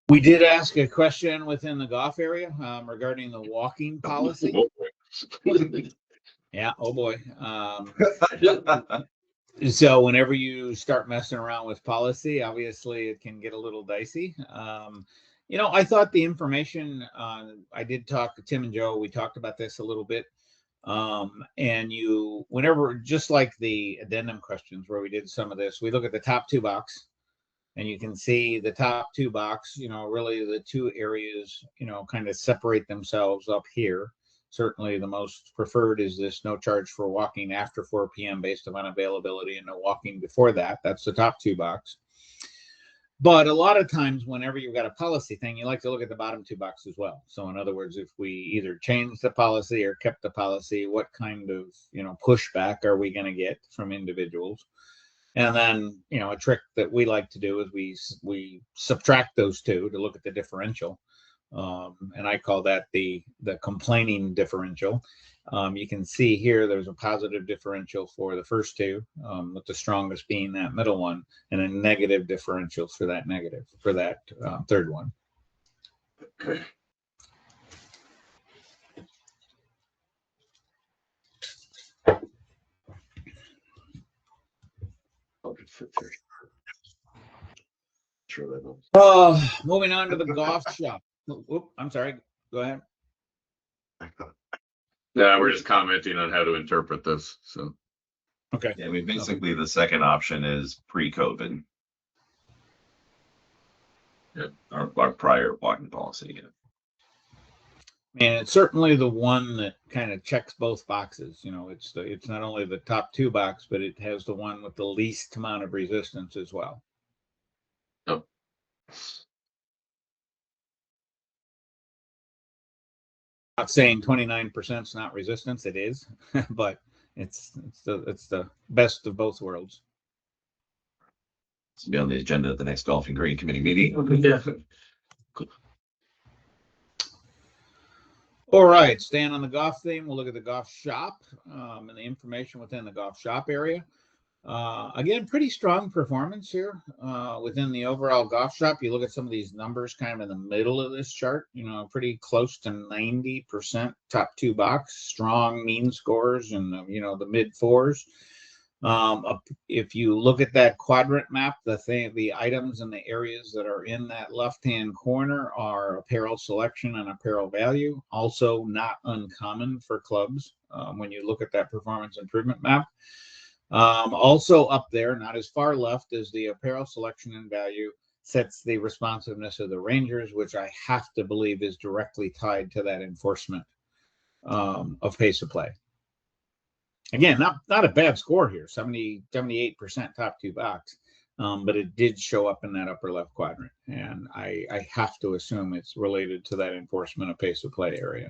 We did ask a question within the golf area regarding the walking policy. Yeah, oh boy. So whenever you start messing around with policy, obviously it can get a little dicey. I thought the information, I did talk to Tim and Joe, we talked about this a little bit. And whenever, just like the addendum questions where we did some of this, we look at the top 2 box. And you can see the top 2 box, really the 2 areas, kind of separate themselves up here. Certainly the most preferred is this no charge for walking after 4 p.m. based upon availability and no walking before that. That's the top 2 box. But a lot of times whenever you've got a policy thing, you like to look at the bottom 2 boxes as well. So in other words, if we either changed the policy or kept the policy, what kind of, pushback are we going to get from individuals? And then, a trick that we like to do is we subtract those 2 to look at the differential. And I call that the complaining differential. You can see here there's a positive differential for the first two, with the strongest being that middle one, and a negative differential for that third one. Moving on to the golf shop. Oop, I'm sorry. Go ahead. Yeah, we're just commenting on how to interpret this. So, Okay. Yeah, I mean, basically the second option is pre-COVID. Yeah. Our prior walking policy. Yeah. And it's certainly the one that kind of checks both boxes. You know, it's not only the top two box, but it has the one with the least amount of resistance as well. oh, Not saying 29% is not resistance, it is, but it's the best of both worlds. It's be on the agenda at the next golfing green committee meeting. Yeah. All right, staying on the golf theme, we'll look at the golf shop and the information within the golf shop area. Again, pretty strong performance here within the overall golf shop. You look at some of these numbers kind of in the middle of this chart, you know, pretty close to 90% top two box, strong mean scores and, you know, the mid fours. If you look at that quadrant map, the items and the areas that are in that left-hand corner are apparel selection and apparel value. Also not uncommon for clubs when you look at that performance improvement map. Also up there, not as far left as the apparel selection and value sets the responsiveness of the Rangers, which I have to believe is directly tied to that enforcement of pace of play. Again, not a bad score here, 78% top two box, but it did show up in that upper left quadrant. And I have to assume it's related to that enforcement of pace of play area.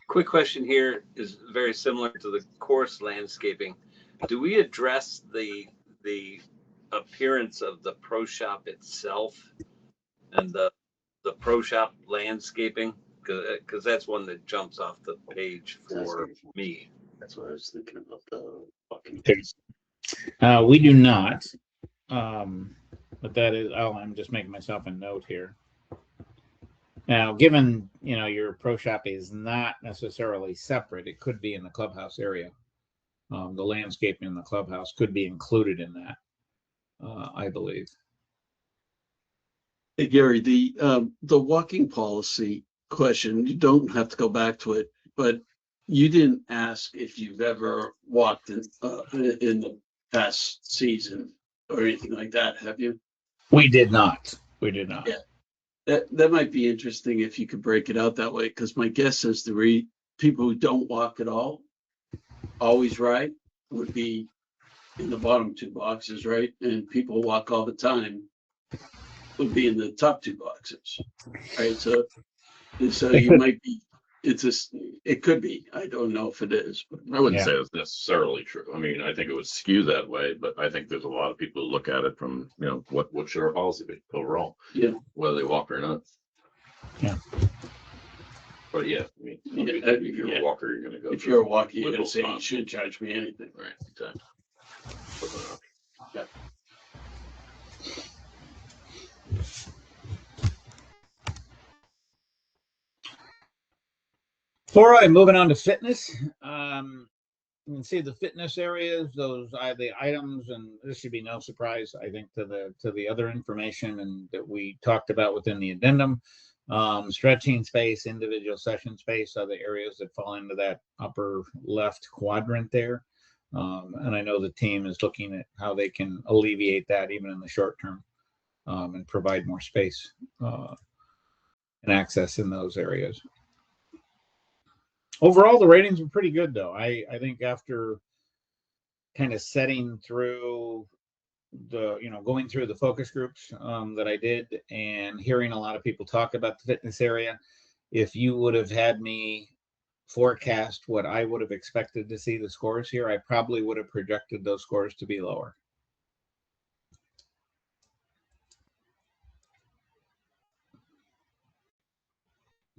Quick question here is very similar to the course landscaping. Do we address the appearance of the pro shop itself and the pro shop landscaping? Because that's one that jumps off the page for me. That's what I was thinking about the fucking. We do not, but that is, I'm just making myself a note here. Now, given, you know, your pro shop is not necessarily separate, it could be in the clubhouse area. The landscaping in the clubhouse could be included in that, I believe. Hey, Gary, the walking policy question, you don't have to go back to it, but you didn't ask if you've ever walked in the past season or anything like that, have you? We did not. We did not. Yeah. That might be interesting if you could break it out that way, because my guess is the people who don't walk at all, always ride, would be in the bottom two boxes, right? And people who walk all the time would be in the top two boxes, right? So you might be. It could be. I don't know if it is, but I wouldn't say it's necessarily true. I mean, I think it would skew that way, but I think there's a lot of people who look at it from, you know, what should our policy be overall? Yeah. Whether they walk or not. Yeah. But yeah, I mean, if you're a walker, you're going to go. If you're a walker, you're going to say you shouldn't charge me anything. Right, exactly. Yeah. All right, moving on to fitness. You can see the fitness areas; those are the items, and this should be no surprise, I think, to the other information and that we talked about within the addendum. Stretching space, individual session space are the areas that fall into that upper left quadrant there. And I know the team is looking at how they can alleviate that even in the short term and provide more space and access in those areas. Overall, the ratings were pretty good, though. I think after kind of setting through going through the focus groups that I did and hearing a lot of people talk about the fitness area, if you would have had me forecast what I would have expected to see the scores here, I probably would have projected those scores to be lower.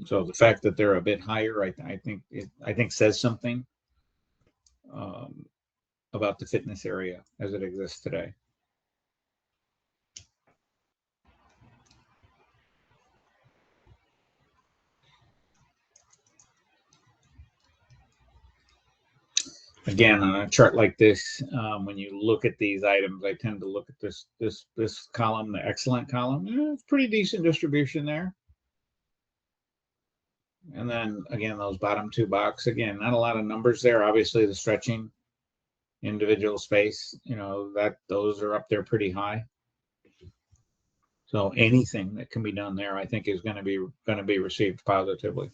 So the fact that they're a bit higher, I think says something about the fitness area as it exists today. Again, on a chart like this, when you look at these items, I tend to look at this column, the excellent column. It's pretty decent distribution there. And then again, those bottom two box, again, not a lot of numbers there. Obviously, the stretching, individual space, those are up there pretty high. So anything that can be done there, I think, is going to be received positively.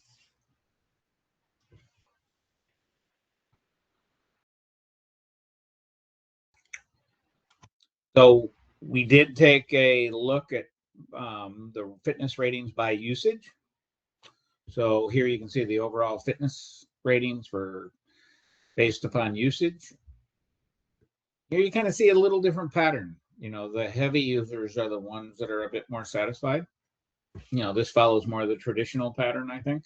So we did take a look at the fitness ratings by usage. So here you can see the overall fitness ratings based upon usage. Here you kind of see a little different pattern. The heavy users are the ones that are a bit more satisfied. This follows more of the traditional pattern, I think.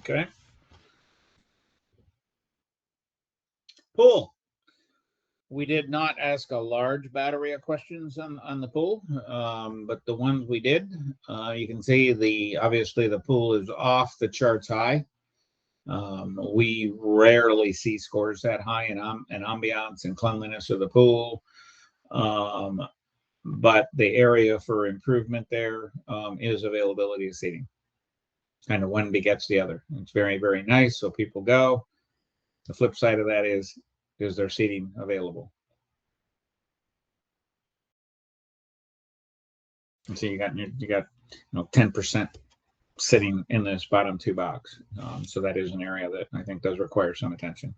Okay. Pool. We did not ask a large battery of questions on the pool, but the ones we did, you can see obviously the pool is off the charts high. We rarely see scores that high in ambiance and cleanliness of the pool. But the area for improvement there is availability of seating. Kind of one begets the other. It's very, very nice. So people go. The flip side of that is there seating available? And so you got 10% sitting in this bottom two box. So that is an area that I think does require some attention.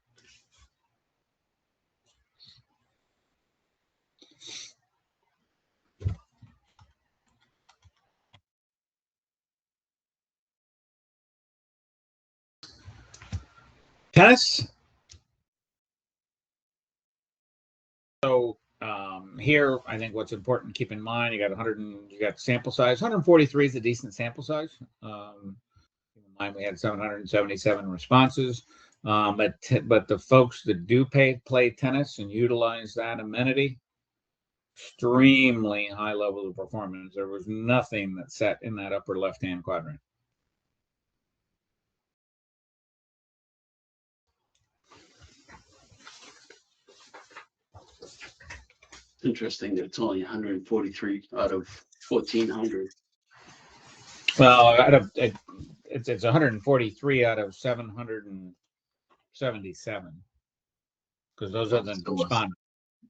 Tennis. So here, I think what's important to keep in mind, you got sample size. 143 is a decent sample size. Keep in mind we had 777 responses. But the folks that do play tennis and utilize that amenity, extremely high level of performance. There was nothing that sat in that upper left-hand quadrant. Interesting that it's only 143 out of 1,400. Well, it's 143 out of 777 because those are the responders.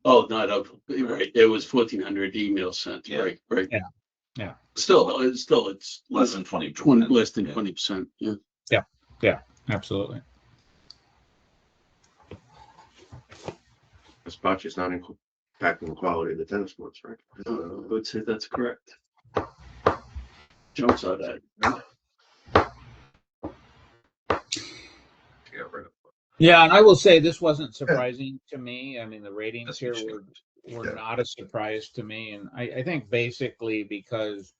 Oh, not of right. It was 1,400 emails sent. Yeah. Right. Yeah. Still, it's Less than 20%. Less than 20%. Yeah. Yeah. Absolutely. This bocce is not impacting the quality of the tennis courts, right? I would say that's correct. Jumps out at Yeah, and I will say this wasn't surprising to me. I mean, the ratings That's here were Yeah. not a surprise to me, and I think basically because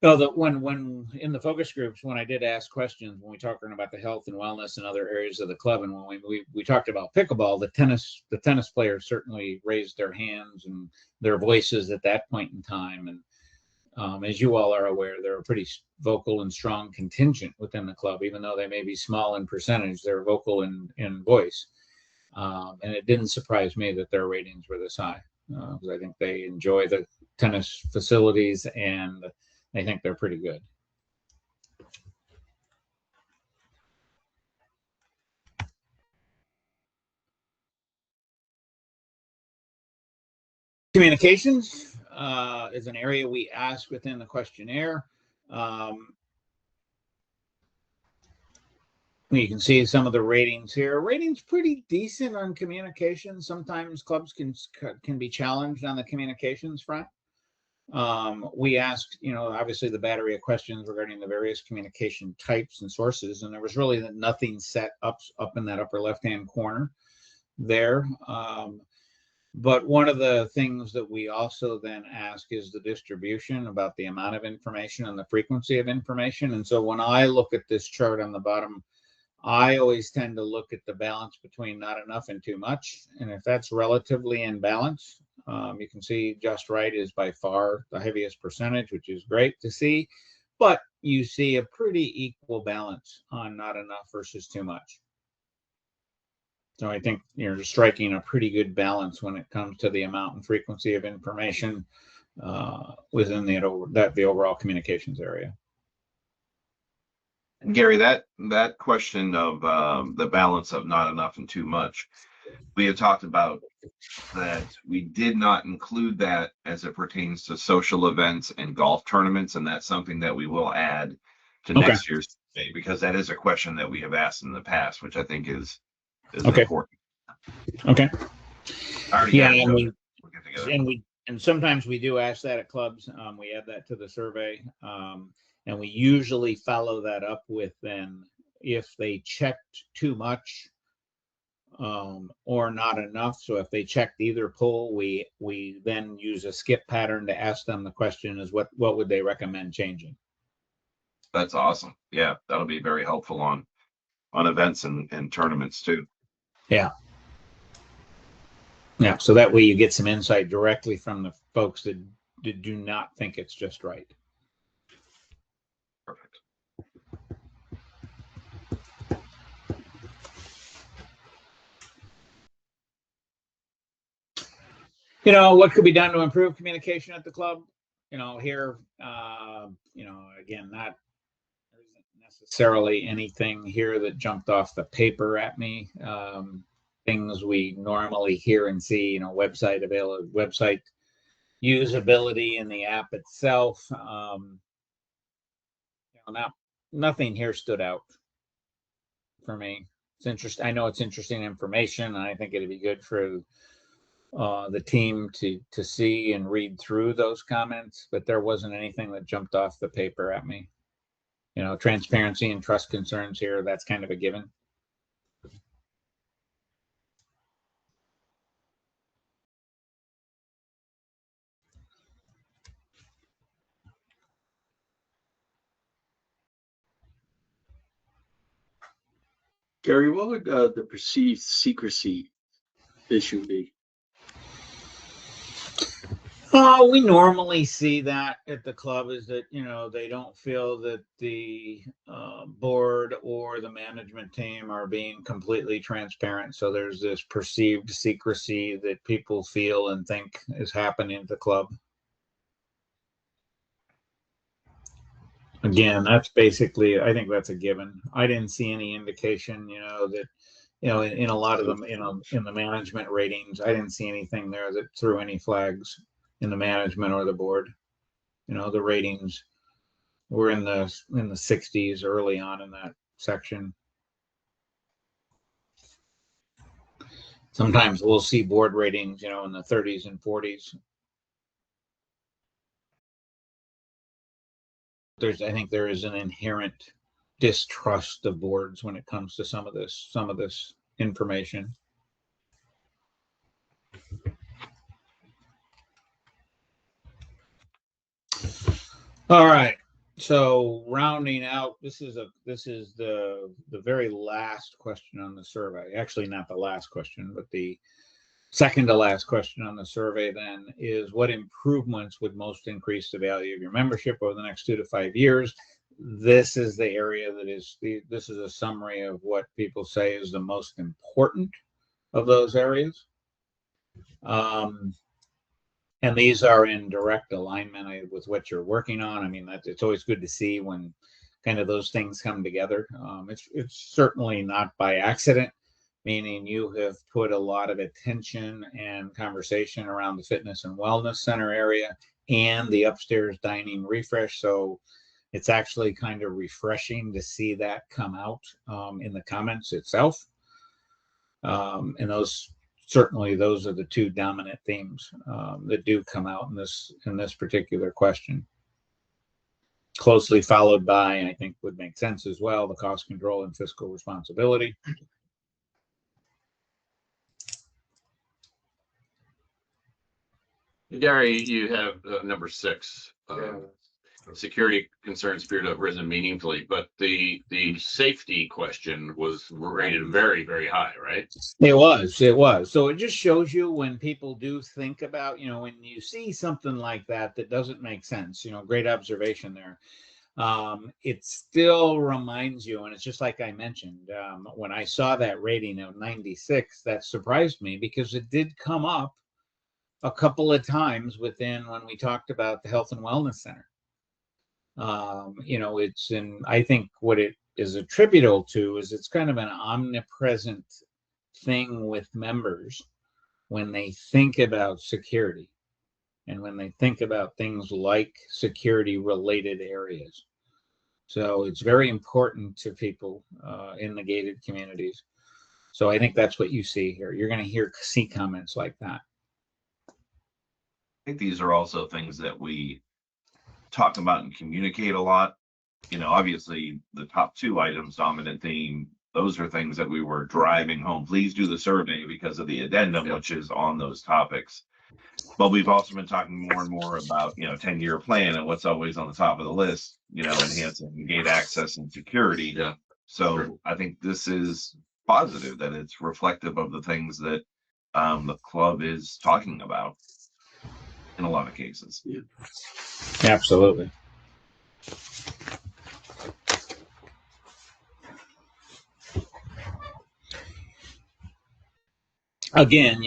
when in the focus groups, when I did ask questions, when we talking about the health and wellness and other areas of the club, and when we talked about pickleball, the tennis players certainly raised their hands and their voices at that point in time. And as you all are aware, they're a pretty vocal and strong contingent within the club, even though they may be small in percentage. They're vocal in voice, and it didn't surprise me that their ratings were this high because I think they enjoy the tennis facilities and I think they're pretty good. Communications is an area we ask within the questionnaire. You can see some of the ratings here. Ratings pretty decent on communication. Sometimes clubs can be challenged on the communications front. We asked, obviously the battery of questions regarding the various communication types and sources, and there was really nothing set up in that upper left-hand corner there. But one of the things that we also then ask is the distribution, about the amount of information and the frequency of information. And so when I look at this chart on the bottom, I always tend to look at the balance between not enough and too much. And if that's relatively in balance, you can see just right is by far the heaviest percentage, which is great to see. But you see a pretty equal balance on not enough versus too much. So I think you're striking a pretty good balance when it comes to the amount and frequency of information within the overall communications area. Gary, that question of the balance of not enough and too much, we had talked about that we did not include that as it pertains to social events and golf tournaments, and that's something that we will add to next year's survey, because that is a question that we have asked in the past, which I think is important. Okay. Yeah, and sometimes we do ask that at clubs. We add that to the survey. And we usually follow that up with then if they checked too much or not enough. So if they checked either poll, we then use a skip pattern to ask them the question is what would they recommend changing? That's awesome. Yeah, that'll be very helpful on events and tournaments too. Yeah. Yeah, so that way you get some insight directly from the folks that do not think it's just right. Perfect. What could be done to improve communication at the club? Here, again, there isn't necessarily anything here that jumped off the paper at me. Things we normally hear and see, website usability in the app itself. Nothing here stood out for me. It's interesting. I know it's interesting information, and I think it'd be good for the team to see and read through those comments, but there wasn't anything that jumped off the paper at me. Transparency and trust concerns here, that's kind of a given. Gary, what would the perceived secrecy issue be? We normally see that at the club is that, they don't feel that the board or the management team are being completely transparent. So there's this perceived secrecy that people feel and think is happening at the club. Again, that's basically, I think that's a given. I didn't see any indication, that, in a lot of them, in the management ratings, I didn't see anything there that threw any flags in the management or the board. The ratings were in the 60s early on in that section. Sometimes we'll see board ratings, in the 30s and 40s. I think there is an inherent distrust of boards when it comes to some of this information. All right. So rounding out, this is the very last question on the survey. Actually, not the last question, but the second to last question on the survey then is what improvements would most increase the value of your membership over the next 2 to 5 years? This is the area this is a summary of what people say is the most important of those areas. And these are in direct alignment with what you're working on. I mean, it's always good to see when kind of those things come together. It's certainly not by accident, meaning you have put a lot of attention and conversation around the fitness and wellness center area and the upstairs dining refresh. So It's actually kind of refreshing to see that come out in the comments itself. And those are the two dominant themes that do come out in this particular question. Closely followed by, I think would make sense as well, the cost control and fiscal responsibility. Gary, you have number 6. Security concerns appear to have risen meaningfully, but the safety question was rated very, very high, right? It was. So it just shows you when people do think about, when you see something like that doesn't make sense, great observation there. It still reminds you, and it's just like I mentioned, when I saw that rating of 96, that surprised me because it did come up a couple of times when we talked about the health and wellness center. I think what it is attributable to is it's kind of an omnipresent thing with members when they think about security and when they think about things like security related areas. So it's very important to people in the gated communities. So I think that's what you see here. You're going to see comments like that. I think these are also things that we talk about and communicate a lot. Obviously the top 2 items, dominant theme, those are things that we were driving home. Please do the survey because of the addendum, which is on those topics. But we've also been talking more and more about, 10-year plan and what's always on the top of the list, enhancing gate access and security. Yeah. So Sure. I think this is positive that it's reflective of the things that the club is talking about in a lot of cases. Yeah. Absolutely. Again,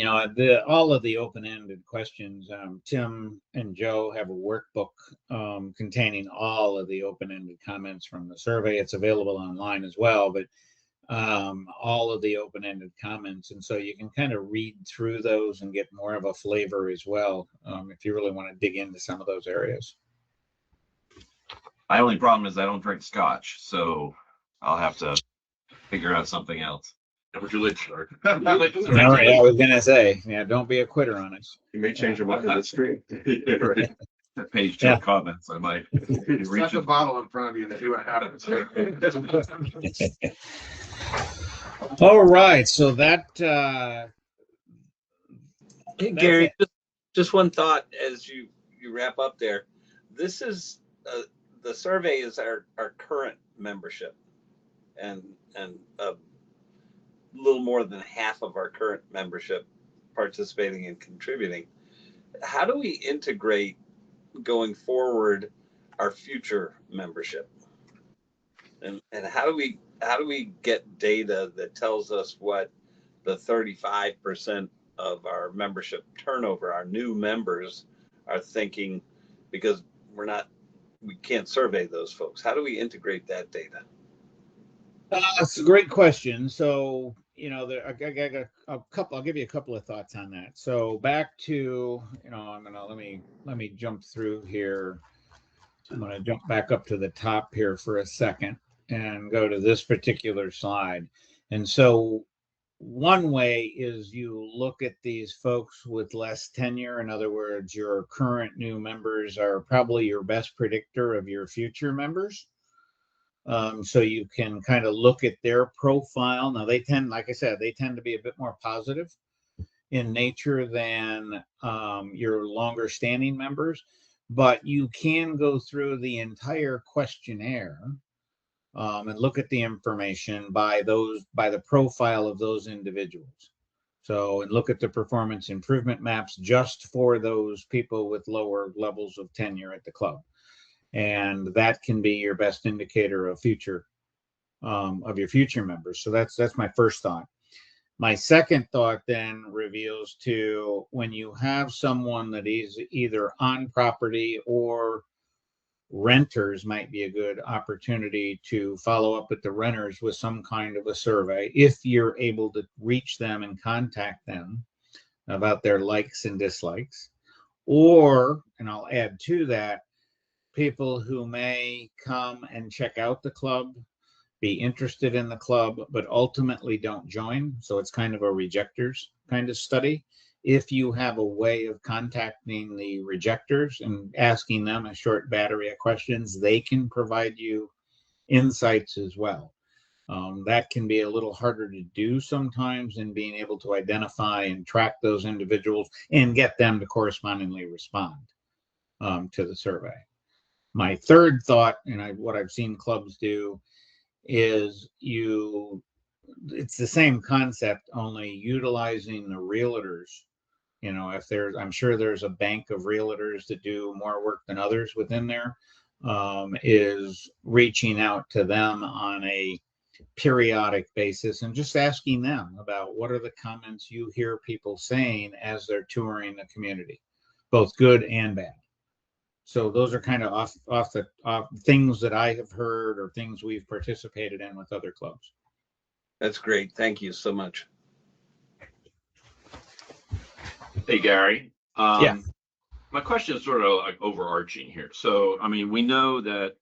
all of the open-ended questions, Tim and Joe have a workbook containing all of the open-ended comments from the survey. It's available online as well, but all of the open-ended comments. And so you can kind of read through those and get more of a flavor as well if you really want to dig into some of those areas. My only problem is I don't drink scotch, so I'll have to figure out something else. Never too late, sir. All right, I was gonna say, don't be a quitter on it. You may change your mind on the street. Right. That page 2 comments, I might Set the bottle in front of you and see what happens. All right, so that Hey, Gary, just one thought as you wrap up there. This is the survey is our current membership, and a little more than half of our current membership participating and contributing. How do we integrate going forward our future membership, and how do we get data that tells us what the 35% of our membership turnover, our new members, are thinking, because we can't survey those folks. How do we integrate that data? That's a great question. So, I got a couple. I'll give you a couple of thoughts on that. So back to, let me jump through here. I'm gonna jump back up to the top here for a second and go to this particular slide. And so one way is you look at these folks with less tenure. In other words, your current new members are probably your best predictor of your future members. So you can kind of look at their profile. Now like I said, they tend to be a bit more positive in nature than your longer standing members, but you can go through the entire questionnaire and look at the information by the profile of those individuals. So, and look at the performance improvement maps just for those people with lower levels of tenure at the club. And that can be your best indicator of your future members. So that's my first thought. My second thought then reveals to when you have someone that is either on property or renters, might be a good opportunity to follow up with the renters with some kind of a survey if you're able to reach them and contact them about their likes and dislikes. Or, and I'll add to that, people who may come and check out the club, be interested in the club, but ultimately don't join. So it's kind of a rejectors kind of study. If you have a way of contacting the rejectors and asking them a short battery of questions, they can provide you insights as well. That can be a little harder to do sometimes in being able to identify and track those individuals and get them to correspondingly respond to the survey. My third thought, and what I've seen clubs do, is it's the same concept, only utilizing the realtors. If I'm sure there's a bank of realtors that do more work than others within there, is reaching out to them on a periodic basis and just asking them about what are the comments you hear people saying as they're touring the community, both good and bad. So those are kind of off things that I have heard or things we've participated in with other clubs. That's great. Thank you so much. Hey, Gary. Yeah. My question is sort of like overarching here. So, I mean, we know that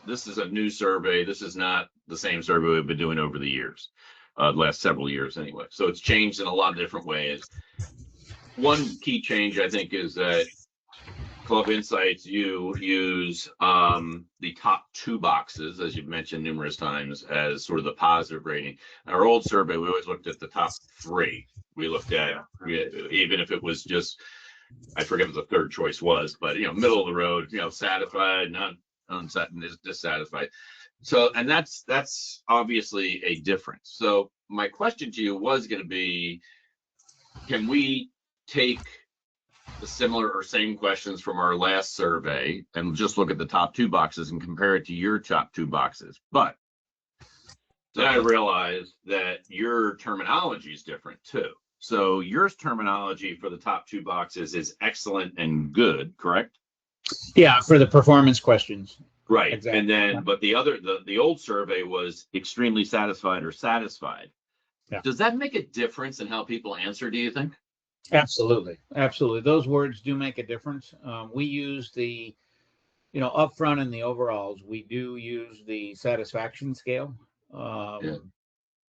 this is a new survey. This is not the same survey we've been doing over the years, the last several years anyway. So it's changed in a lot of different ways. One key change, I think, is that Club Insights, you use the top 2 boxes, as you've mentioned numerous times, as sort of the positive rating. In our old survey, we always looked at the top 3. We looked at, even if it was just, I forget what the third choice was, but, middle of the road, satisfied, not unsatisfied, dissatisfied. So, and that's obviously a difference. So my question to you was going to be, can we take the similar or same questions from our last survey and just look at the top 2 boxes and compare it to your top 2 boxes? But then I realized that your terminology is different too. So your terminology for the top 2 boxes is excellent and good, correct? Yeah, for the performance questions. Right. Exactly. And then, but the old survey was extremely satisfied or satisfied. Yeah. Does that make a difference in how people answer, do you think? Absolutely. Those words do make a difference. We use the, up front in the overalls, we do use the satisfaction scale. Yeah.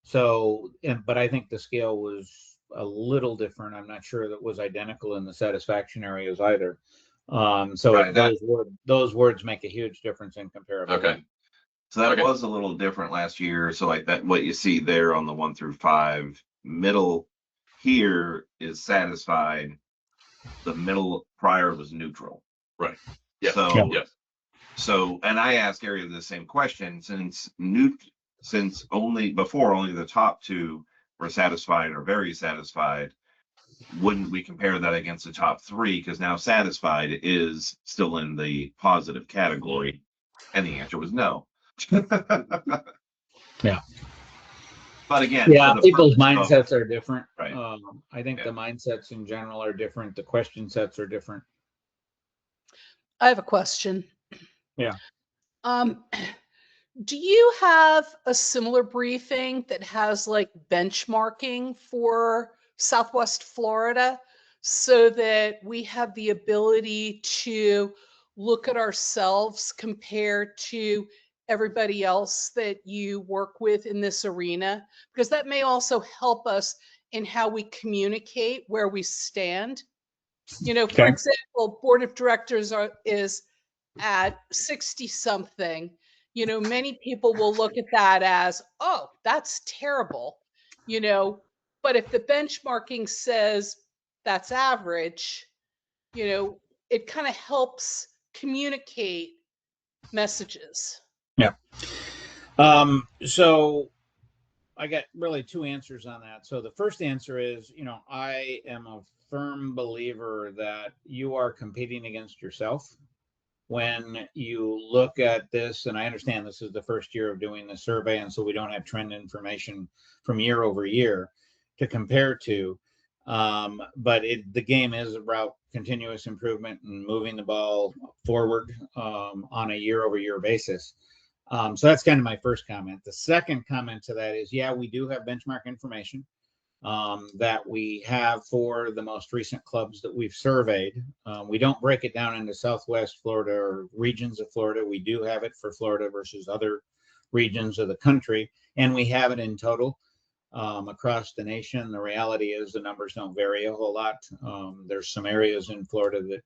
So, but I think the scale was a little different. I'm not sure that was identical in the satisfaction areas either. So Right, those words make a huge difference in comparability. Okay. So that Okay. was a little different last year. So like that, what you see there on the 1 through 5, middle here is satisfied. The middle prior was neutral. Right. Yeah. So, yes. So, and I asked Gary the same question, since only the top 2 were satisfied or very satisfied, wouldn't we compare that against the top 3? Because now satisfied is still in the positive category. And the answer was no. Yeah. But again, yeah, people's purpose mindsets are different. Right. I think the mindsets in general are different. The question sets are different. I have a question. Yeah. Do you have a similar briefing that has like benchmarking for Southwest Florida so that we have the ability to look at ourselves compared to everybody else that you work with in this arena? Because that may also help us in how we communicate where we stand. For example, board of directors is at 60 something. Many people will look at that as, oh, that's terrible. But if the benchmarking says that's average, it kind of helps communicate messages. Yeah. So I got really 2 answers on that. So the first answer is, I am a firm believer that you are competing against yourself when you look at this. And I understand this is the first year of doing the survey, and so we don't have trend information from year over year to compare to. But the game is about continuous improvement and moving the ball forward on a year over year basis. So that's kind of my first comment. The second comment to that is, yeah, we do have benchmark information. that we have for the most recent clubs that we've surveyed. We don't break it down into Southwest Florida or regions of Florida. We do have it for Florida versus other regions of the country, and we have it in total across the nation. The reality is the numbers don't vary a whole lot. There's some areas in Florida that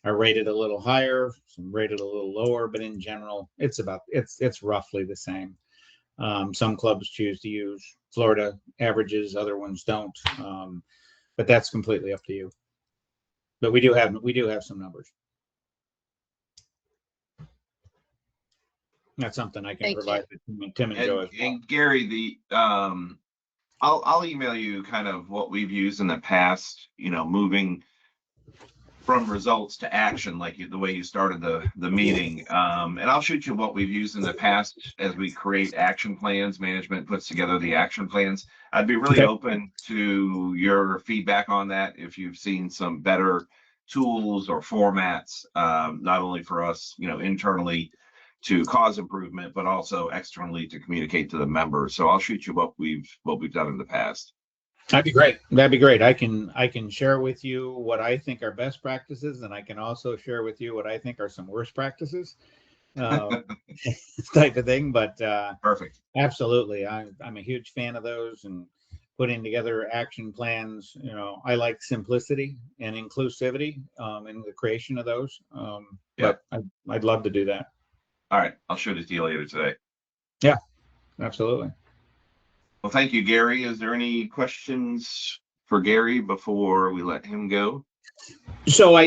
are rated a little higher, some rated a little lower, but in general, it's roughly the same. Some clubs choose to use Florida averages, other ones don't, but that's completely up to you. But we do have some numbers. That's something I can Thank provide to Tim and Joe as well. And Gary, I'll email you kind of what we've used in the past, moving from results to action, like the way you started the meeting. And I'll shoot you what we've used in the past as we create action plans. Management puts together the action plans. I'd be really open to your feedback on that. If you've seen some better tools or formats, not only for us, internally to cause improvement, but also externally to communicate to the members. So I'll shoot you what we've done in the past. That'd be great. That'd be great. I can share with you what I think are best practices, and I can also share with you what I think are some worst practices, type of thing. But perfect. Absolutely, I'm a huge fan of those and putting together action plans. I like simplicity and inclusivity in the creation of those. But I'd love to do that. All right, I'll show it to you later today. Yeah, absolutely. Well, thank you, Gary. Is there any questions for Gary before we let him go? So are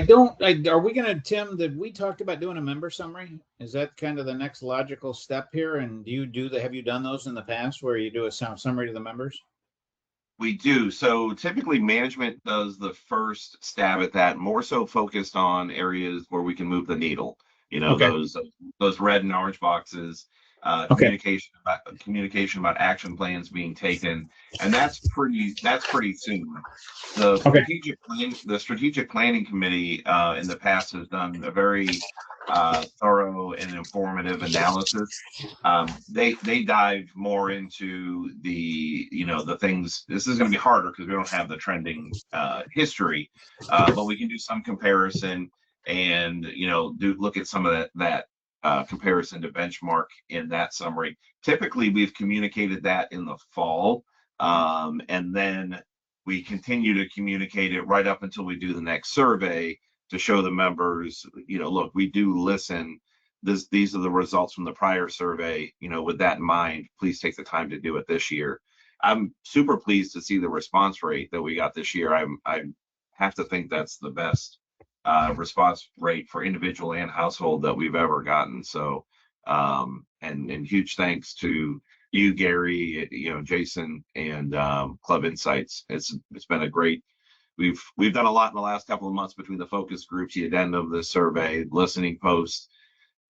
we going to, Tim, that we talked about doing a member summary? Is that kind of the next logical step here? And have you done those in the past where you do a summary to the members? We do. So typically management does the first stab at that, more so focused on areas where we can move the needle. Those red and orange boxes. Communication about action plans being taken, and that's pretty soon. The strategic planning committee in the past has done a very thorough and informative analysis. They dive more into the things. This is going to be harder because we don't have the trending history, but we can do some comparison and look at some of that comparison to benchmark in that summary. Typically, we've communicated that in the fall, and then we continue to communicate it right up until we do the next survey to show the members, look, we do listen. These are the results from the prior survey. With that in mind, please take the time to do it this year. I'm super pleased to see the response rate that we got this year. I have to think that's the best response rate for individual and household that we've ever gotten. So, and huge thanks to you, Gary, Jason, and Club Insights. It's been a great. We've done a lot in the last couple of months between the focus groups, the addendum, the survey, listening posts,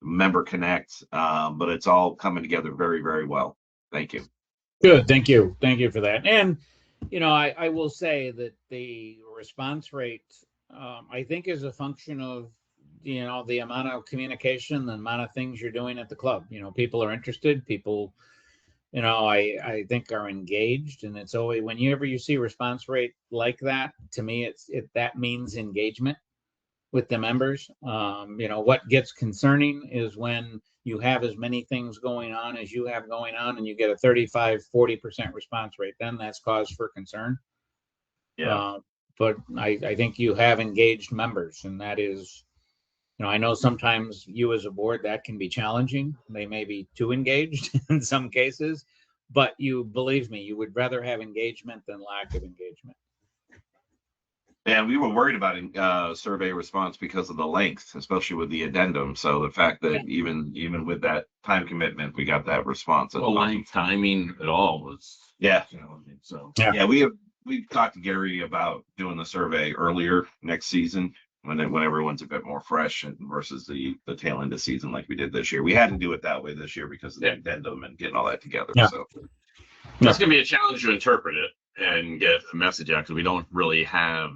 member connect, but it's all coming together very, very well. Thank you. Good. Thank you for that. And I will say that the response rate, I think, is a function of the amount of communication, the amount of things you're doing at the club. People are interested. People, I think, are engaged, and it's always whenever you see response rate like that, to me, that means engagement with the members. What gets concerning is when you have as many things going on as you have going on, and you get a 35-40% response rate. Then that's cause for concern. Yeah. But I think you have engaged members, and that is, I know sometimes you as a board, that can be challenging. They may be too engaged in some cases, but believe me, you would rather have engagement than lack of engagement. And we were worried about survey response because of the length, especially with the addendum. So the fact that even with that time commitment, we got that response. Length, timing, it all was challenging. So we've talked to Gary about doing the survey earlier next season when everyone's a bit more fresh versus the tail end of season like we did this year. We had to do it that way this year because of the addendum and getting all that together. Yeah. So that's going to be a challenge to interpret it and get a message out because we don't really have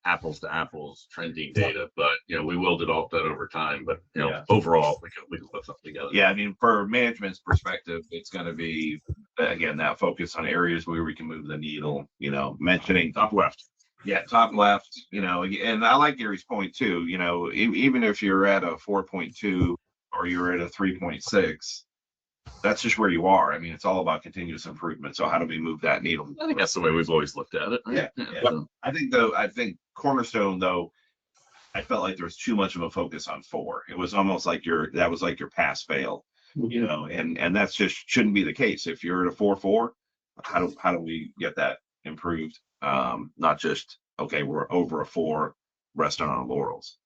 apples to apples trending data, but we will develop that over time. But Yeah. overall, we can put something together. Yeah, I mean, for management's perspective, it's going to be, again, that focus on areas where we can move the needle, mentioning Top left. yeah, top left, and I like Gary's point too, even if you're at a 4.2 or you're at a 3.6, that's just where you are. I mean, it's all about continuous improvement. So how do we move that needle? I think that's the way we've always looked at it. Right? Yeah. So, I think Cornerstone though, I felt like there was too much of a focus on 4. It was almost like that was like your pass fail, and that's just shouldn't be the case. If you're at a 4.4, how do we get that improved? Not just, okay, we're over a 4, resting on our laurels.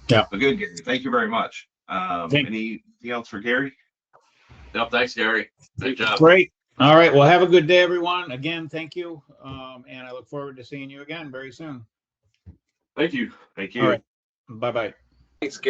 Yeah. But good, Gary. Thank you very much. Anything else for Gary? Yep. Thanks, Gary. Good job. Great. All right. Well, have a good day, everyone. Again, thank you. And I look forward to seeing you again very soon. Thank you. Thank you. All right. Bye-bye. Thanks, Gary.